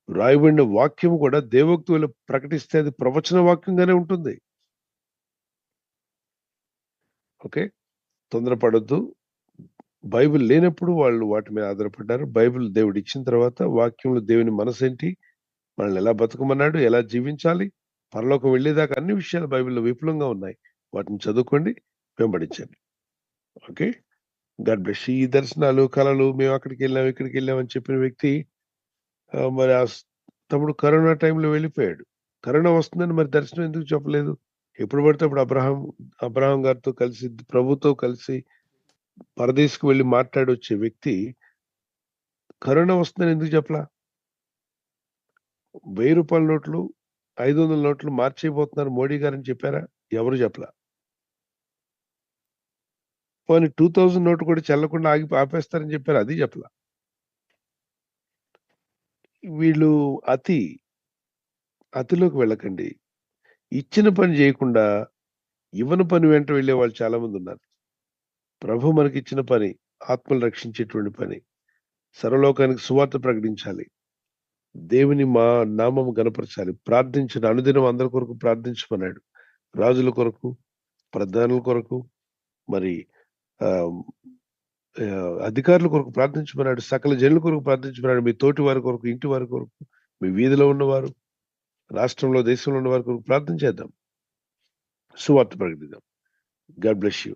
రాయబడిన వాక్యం కూడా దేవోక్తులు ప్రకటిస్తే అది ప్రవచన వాక్యంగానే ఉంటుంది. ఓకే, తొందరపడొద్దు. బైబిల్ లేనప్పుడు వాళ్ళు వాటి మీద ఆధారపడ్డారు. బైబిల్ దేవుడు ఇచ్చిన తర్వాత వాక్యంలో దేవుని మనసేంటి, మనల్ని ఎలా బతకమన్నాడు, ఎలా జీవించాలి, పరలోకం వెళ్ళేదాకా అన్ని విషయాలు బైబిల్లో విపులంగా ఉన్నాయి. వాటిని చదువుకోండి, వెంబడించండి. Okay, God bless. ఈ దర్శనాలు, కళలు, మేము అక్కడికి వెళ్ళాం ఇక్కడికి వెళ్ళాం అని చెప్పిన వ్యక్తి మరి తమ్ముడు కరోనా టైంలో వెళ్ళిపోయాడు. కరోనా వస్తుందని మరి దర్శనం ఎందుకు చెప్పలేదు? ఎప్పుడు పడితే అప్పుడు అబ్రహాం గారితో కలిసి, ప్రభుతో కలిసి పరదేశకు వెళ్ళి మాట్లాడొచ్చే వ్యక్తి కరోనా వస్తుందని ఎందుకు చెప్పలా? 1000 రూపాయల నోట్లు 500 నోట్లు మార్చేయబోతున్నారు మోడీ గారని చెప్పారా? ఎవరు చెప్పలా. పోనీ 2000 నోటు కూడా చెల్లకుండా ఆపేస్తారని చెప్పారు, అది చెప్పలా. వీళ్ళు అతిలోకి వెళ్ళకండి. ఇచ్చిన పని చేయకుండా ఇవ్వని పని వెంట వెళ్ళే వాళ్ళు చాలా మంది ఉన్నారు. ప్రభు మనకి ఇచ్చిన పని ఆత్మలు రక్షించేటువంటి పని, సర్వలోకానికి సువార్త ప్రకటించాలి, దేవుని మా నామము గణపరచాలి, ప్రార్థించిన అనుదినం అందరి కొరకు ప్రార్థించమన్నాడు. రాజుల కొరకు, ప్రధానుల కొరకు, మరి అధికారుల కొరకు ప్రార్థించమన్నాడు, సకల జనుల కొరకు ప్రార్థించమన్నాడు, మీ తోటి వారి కొరకు, ఇంటి వారి కొరకు, మీ వీధిలో ఉన్నవారు, రాష్ట్రంలో దేశంలో ఉన్న వారి కొరకు ప్రార్థన చేద్దాం, సువార్త ప్రకటిద్దాం. God bless you.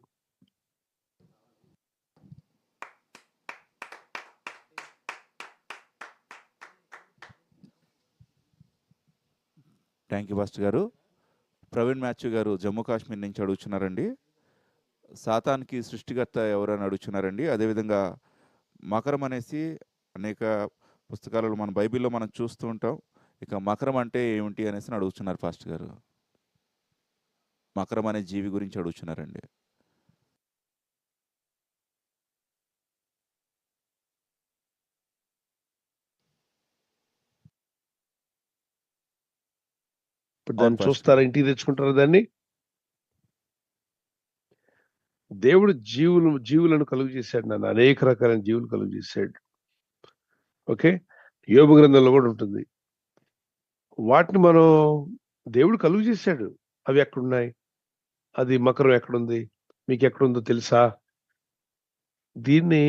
Thank you pastor గారు. ప్రవీణ్ మాథ్యూ గారు జమ్మూ కాశ్మీర్ నుంచి అడుగుతున్నారండి. సాతానికి సృష్టికర్త ఎవరని అడుగుతున్నారండి. అదేవిధంగా మకరం అనేసి అనేక పుస్తకాలలో మన బైబిల్లో మనం చూస్తూ ఉంటాం. ఇక మకరం అంటే ఏమిటి అనేసి అడుగుతున్నారు పాస్టర్ గారు. మకరం అనే జీవి గురించి అడుగుతున్నారండి. ఇప్పుడు దాన్ని చూస్తారా, ఇంటికి తెచ్చుకుంటారా దాన్ని? దేవుడు జీవులను కలుగు చేశాడు, నన్ను అనేక రకాలైన జీవులు కలుగు చేశాడు. ఓకే, యోబు గ్రంథంలో కూడా ఉంటుంది. వాటిని మనం దేవుడు కలుగు చేశాడు. అవి ఎక్కడున్నాయి? అది మకరం ఎక్కడుంది? మీకు ఎక్కడుందో తెలుసా? దీన్ని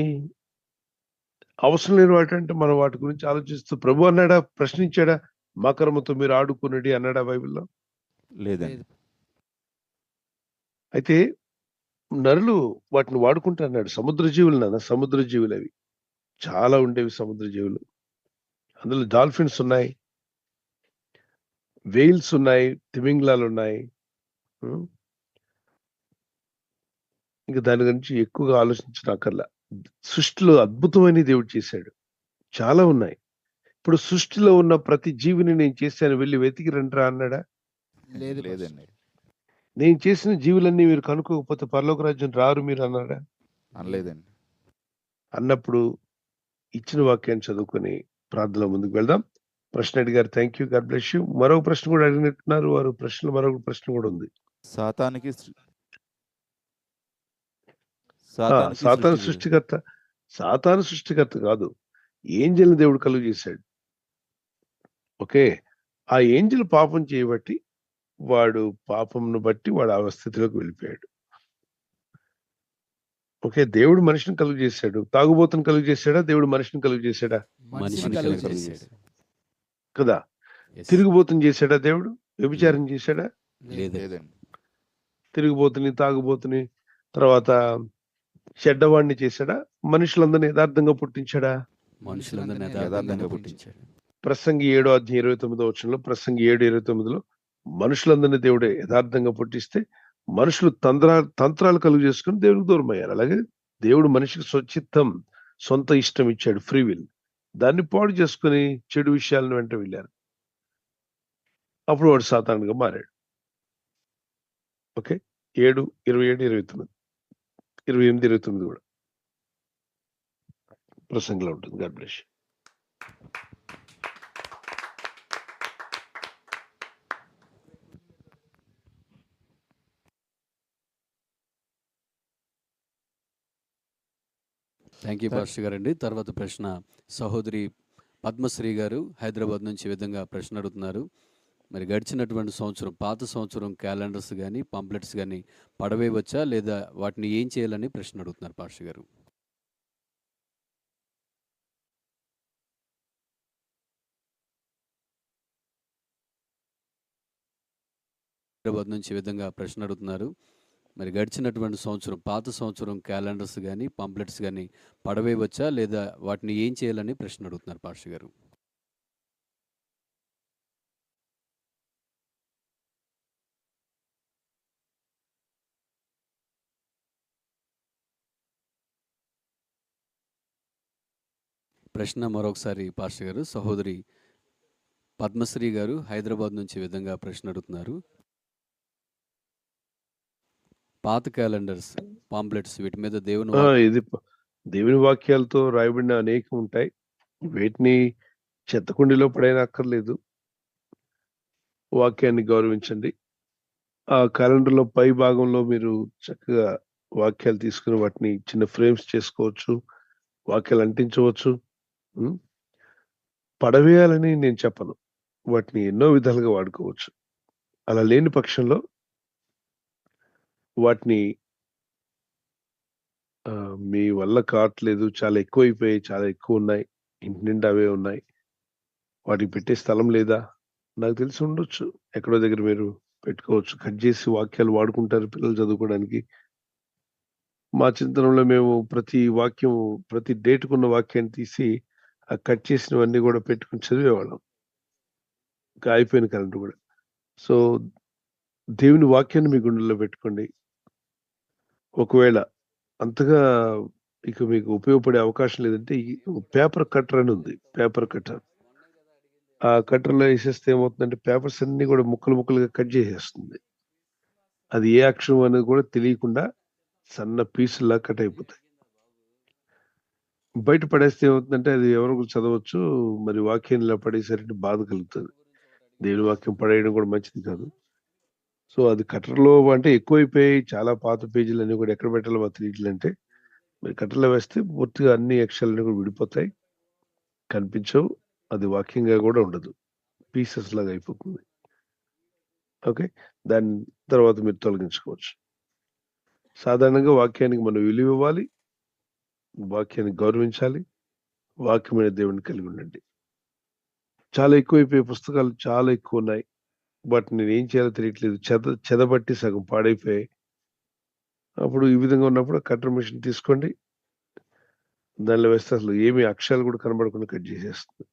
అవసరం లేని వాటి అంటే మనం వాటి గురించి ఆలోచిస్తూ ప్రభు అన్నాడా, ప్రశ్నించాడా? మకరముతో మీరు ఆడుకున్నది అన్నాడా బైబిల్లో? లేదండి. అయితే నరులు వాటిని వాడుకుంటా అన్నాడు. సముద్ర జీవులు నాన్న, సముద్ర జీవులు అవి చాలా ఉండేవి. సముద్ర జీవులు, అందులో డాల్ఫిన్స్ ఉన్నాయి, వెయిల్స్ ఉన్నాయి, తిమింగ్లాలు ఉన్నాయి. ఇంకా దాని గురించి ఎక్కువగా ఆలోచించనక్కర్లా. సృష్టిలో అద్భుతమైన దేవుడు చేశాడు, చాలా ఉన్నాయి. ఇప్పుడు సృష్టిలో ఉన్న ప్రతి జీవిని నేను చేశాను, వెళ్ళి వెతికి రండిరా అన్నాడా? లేదండి. నేను చేసిన జీవులన్నీ మీరు కనుక్కోకపోతే పరలోక రాజ్యం రారు మీరు అన్నాడా? అనలేదండి. అన్నప్పుడు ఇచ్చిన వాక్యాన్ని చదువుకొని ప్రార్థనలో ముందుకు వెళ్దాం. ప్రశ్న అడిగారు, thank you, God bless you. మరొక ప్రశ్న కూడా అడిగినట్టున్నారు వారు. మరొక ప్రశ్న కూడా ఉంది. సాతాను సృష్టికర్త. సాతాను సృష్టికర్త కాదు, ఏంజెల్ దేవుడు కలుగు చేశాడు. ఓకే, ఆ ఏంజెల్ పాపం చేయబట్టి వాడు పాపంను బట్టి వాడు ఆ స్థితిలోకి వెళ్ళిపోయాడు. ఓకే, దేవుడు మనిషిని కలుగు చేశాడు. తాగుబోతుని కలుగు చేశాడా? దేవుడు మనిషిని కలుగు చేశాడా? కదా. తిరుగుబోతుని చేశాడా దేవుడు? వ్యభిచారం చేశాడా? లేదండి. తిరుగుబోతుని, తాగుబోతుని, తర్వాత చెడ్డవాడిని చేశాడా? మనుషులందరినీ యథార్థంగా పుట్టించాడా? మనుషులందరినీ యథార్థంగా పుట్టించాడు. ప్రసంగి 7:29 ప్రసంగి 7:29 మనుషులందరినీ దేవుడే యథార్థంగా పుట్టిస్తే మనుషులు తంత్రాలు కలుగు చేసుకుని దేవుడికి దూరం అయ్యారు. అలాగే దేవుడు మనిషికి స్వచిత్తం, సొంత ఇష్టం ఇచ్చాడు, ఫ్రీ విల్. దాన్ని పాడు చేసుకుని చెడు విషయాలను వెంట వెళ్ళారు. అప్పుడు వాడు సాతానుగా మారాడు. ఓకే, 7, 27, 29, 28, 29 కూడా ప్రసంగిలో ఉంటుంది. God bless you. Thank you pastor గారండి. తర్వాత ప్రశ్న సహోదరి పద్మశ్రీ గారు హైదరాబాద్ నుంచి ఈ విధంగా ప్రశ్న అడుగుతున్నారు. మరి గడిచినటువంటి సంవత్సరం, పాత సంవత్సరం క్యాలెండర్స్ కానీ పాంప్లెట్స్ కానీ పడవేయవచ్చా, లేదా వాటిని ఏం చేయాలని ప్రశ్న అడుగుతున్నారు పాస్టర్ గారు. హైదరాబాద్ నుంచి ఈ విధంగా ప్రశ్న అడుగుతున్నారు. మరి గడిచినటువంటి సంవత్సరం, పాత సంవత్సరం క్యాలెండర్స్ కానీ పాంప్లెట్స్ కానీ పడవేయవచ్చా, లేదా వాటిని ఏం చేయాలని ప్రశ్న అడుగుతున్నారు పాస్టర్ గారు. ప్రశ్న మరొకసారి పాస్టర్ గారు. సహోదరి పద్మశ్రీ గారు హైదరాబాద్ నుంచి ఈ విధంగా ప్రశ్న అడుగుతున్నారు. పాత క్యాలెండర్స్, పాంప్లెట్స్ వీటి మీద ఇది దేవుని వాక్యాలతో రాయబడిన అనేకం ఉంటాయి. వేటిని చెత్తకుండిలో పడైనా అక్కర్లేదు. వాక్యాన్ని గౌరవించండి. ఆ క్యాలెండర్లో పై భాగంలో మీరు చక్కగా వాక్యాలు తీసుకుని వాటిని చిన్న ఫ్రేమ్స్ చేసుకోవచ్చు, వాక్యాలు అంటించవచ్చు. పడవేయాలని నేను చెప్పను. వాటిని ఎన్నో విధాలుగా వాడుకోవచ్చు. అలా లేని పక్షంలో వాటిని మీ వల్ల కావట్లేదు, చాలా ఎక్కువైపోయాయి, చాలా ఎక్కువ ఉన్నాయి, ఇంటి నిండా అవే ఉన్నాయి, వాటికి పెట్టే స్థలం లేదా, నాకు తెలిసి ఉండొచ్చు, ఎక్కడో దగ్గర మీరు పెట్టుకోవచ్చు. కట్ చేసి వాక్యాలు వాడుకుంటారు పిల్లలు చదువుకోవడానికి. మా చింతనంలో మేము ప్రతి వాక్యం, ప్రతి డేటుకున్న వాక్యాన్ని తీసి ఆ కట్ చేసినవన్నీ కూడా పెట్టుకుని చదివేవాళ్ళం. ఇంకా అయిపోయిన క్యాలెండర్ కూడా. సో దేవుని వాక్యాన్ని మీ గుండెల్లో పెట్టుకోండి. ఒకవేళ అంతగా ఇక మీకు ఉపయోగపడే అవకాశం లేదంటే పేపర్ కట్టర్ అని ఉంది. పేపర్ కట్టర్, ఆ కట్టర్లో వేసేస్తే ఏమవుతుందంటే పేపర్స్ అన్ని కూడా ముక్కలు ముక్కలుగా కట్ చేసేస్తుంది. అది ఏ అక్షరం అనేది కూడా తెలియకుండా సన్న పీసులా కట్ అయిపోతాయి. బయట పడేస్తే ఏమవుతుందంటే అది ఎవరు కూడా చదవచ్చు. మరి వాక్యం ఇలా పడేసరికి బాధ కలుగుతుంది. దేవుని వాక్యం పడేయడం కూడా మంచిది కాదు. సో అది కట్టర్లో అంటే ఎక్కువైపోయి చాలా పాత పేజీలు అన్ని కూడా ఎక్కడ పెట్టాలో మాకు తెలియట్లంటే మరి కట్టర్లో వేస్తే పూర్తిగా అన్ని అక్షరాలన్నీ కూడా విడిపోతాయి, కనిపించవు, అది వాక్యంగా కూడా ఉండదు, పీసెస్ లాగా అయిపోతుంది. ఓకే, దాని తర్వాత మీరు తొలగించుకోవచ్చు. సాధారణంగా వాక్యానికి మనం విలువ ఇవ్వాలి, వాక్యాన్ని గౌరవించాలి, వాక్యమైన దేవుని కలిగి ఉండండి. చాలా ఎక్కువైపోయే పుస్తకాలు చాలా ఎక్కువ ఉన్నాయి, వాటిని నేను ఏం చేయాలో తెలియట్లేదు, చెదబట్టి సగం పాడైపోయాయి. అప్పుడు ఈ విధంగా ఉన్నప్పుడు కట్టర్ మిషన్ తీసుకోండి, దానిలో వేస్తే అసలు ఏమి అక్షరాలు కూడా కనబడకుండా కట్ చేసేస్తుంది.